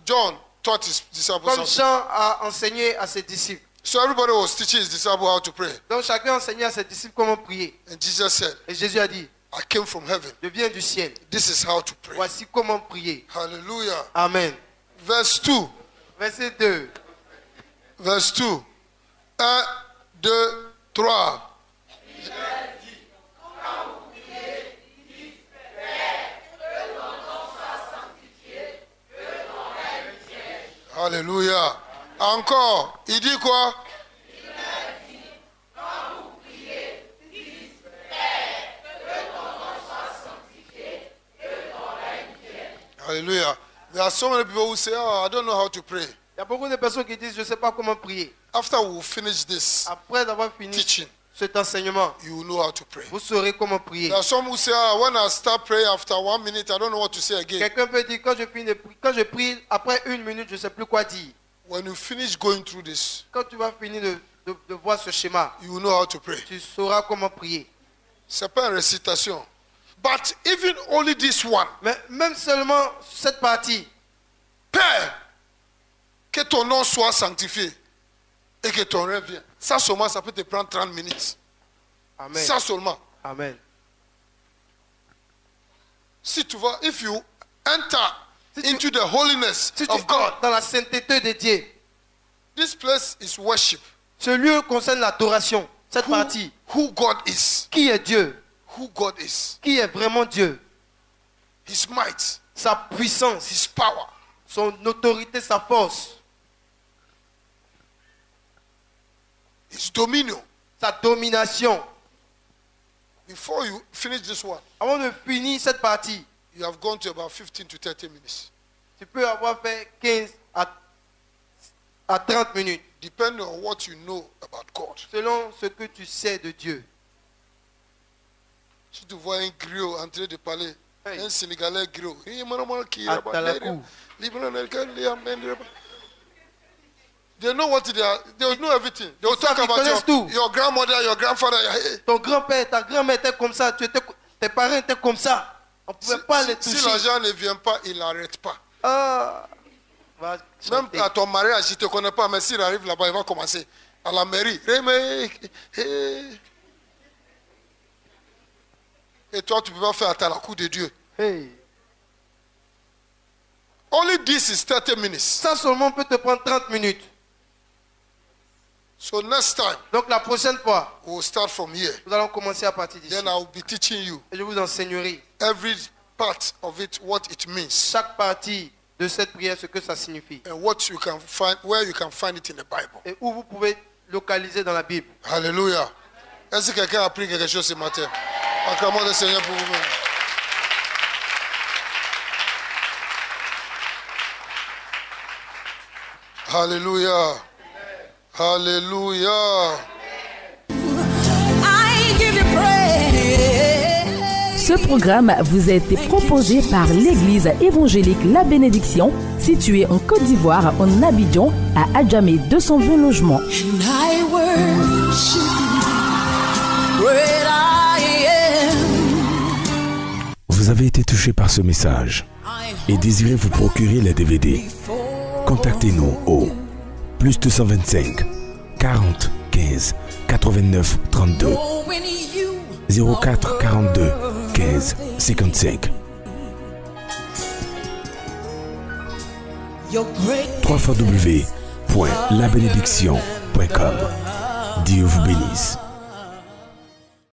John taught his disciples how Comme to Jean a enseigné à ses disciples. So everybody was teaching his disciples how to pray. Donc chacun enseignait à ses disciples comment prier. And Jesus said, Et Jésus a dit, I came from heaven. je viens du ciel. This is how to pray. Voici comment prier. Hallelujah. Amen. Verse 2. Verset 2. Verse 2. 1, 2, 3. Alléluia. Encore, il dit quoi? Hallelujah. There are so many people who say, oh, I don't know how to pray. Il y a beaucoup de personnes qui disent, je ne sais pas comment prier. After we finish this Après avoir fini teaching, cet enseignement, you will know how to pray. vous saurez comment prier. There are some who say, ah, when I start praying after 1 minute, I don't know what to say again. Quelqu'un peut dire, quand je prie, après 1 minute, je ne sais plus quoi dire. When you finish going through this, Quand tu vas finir de voir ce schéma, you will know how to pray. tu sauras comment prier. C'est pas une récitation. But even only this one, Mais même seulement cette partie, Père, que ton nom soit sanctifié et que ton rêve vienne. Ça seulement, ça peut te prendre 30 minutes. Amen. Ça seulement. Amen. Si tu vas, if you enter into the holiness Si tu of God, entres dans la sainteté de Dieu, this place is worship. ce lieu concerne l'adoration. Cette partie, Who God is. qui est Dieu? Who God is. Qui est vraiment Dieu? His might. Sa puissance, His power. son autorité, sa force, His dominion. sa domination. Before you finish this one, Avant de finir cette partie, you have gone to about 15 to 30 minutes. tu peux avoir fait 15 à 30 minutes, Depending on what you know about God. selon ce que tu sais de Dieu. Si tu vois un griot en train de parler, Hey. un Sénégalais griot, Atalakou. they know what they are, they know everything. They will talk Ils about connaissent tout. your grandmother, your grandfather. Hey. Ton grand-père, ta grand-mère étaient comme ça, tes parents étaient comme ça. On ne pouvait pas les Si toucher. l'argent ne vient pas, il n'arrête pas. Ah, va Même chanter. à ton mariage, il ne te connaît pas, mais s'il arrive là-bas, il va commencer à la mairie. Hey. Et toi, tu ne peux pas faire à la coup de Dieu. Hey. Only this is 30 minutes. Ça seulement peut te prendre 30 minutes. So next time, Donc la prochaine fois, we'll start from here. nous allons commencer à partir d'ici. Then I'll be teaching you Et je vous enseignerai every part of it, what it means, chaque partie de cette prière, ce que ça signifie. and what you can find, where you can find it in the Bible. Et où vous pouvez localiser dans la Bible. Hallelujah. Est-ce que quelqu'un a appris quelque chose ce matin? Acclamons le Seigneur pour vous-même. Hallelujah. Hallelujah. I give you praise. Ce programme vous a été proposé par l'Église évangélique La Bénédiction, située en Côte d'Ivoire, en Abidjan, à Adjamé 220 logements. And I worship you, great I am. Vous avez été touché par ce message et désirez vous procurer les DVD. Contactez-nous au plus 225 40 15 89 32 04 42 15 55 www.labénédiction.com. Dieu vous bénisse.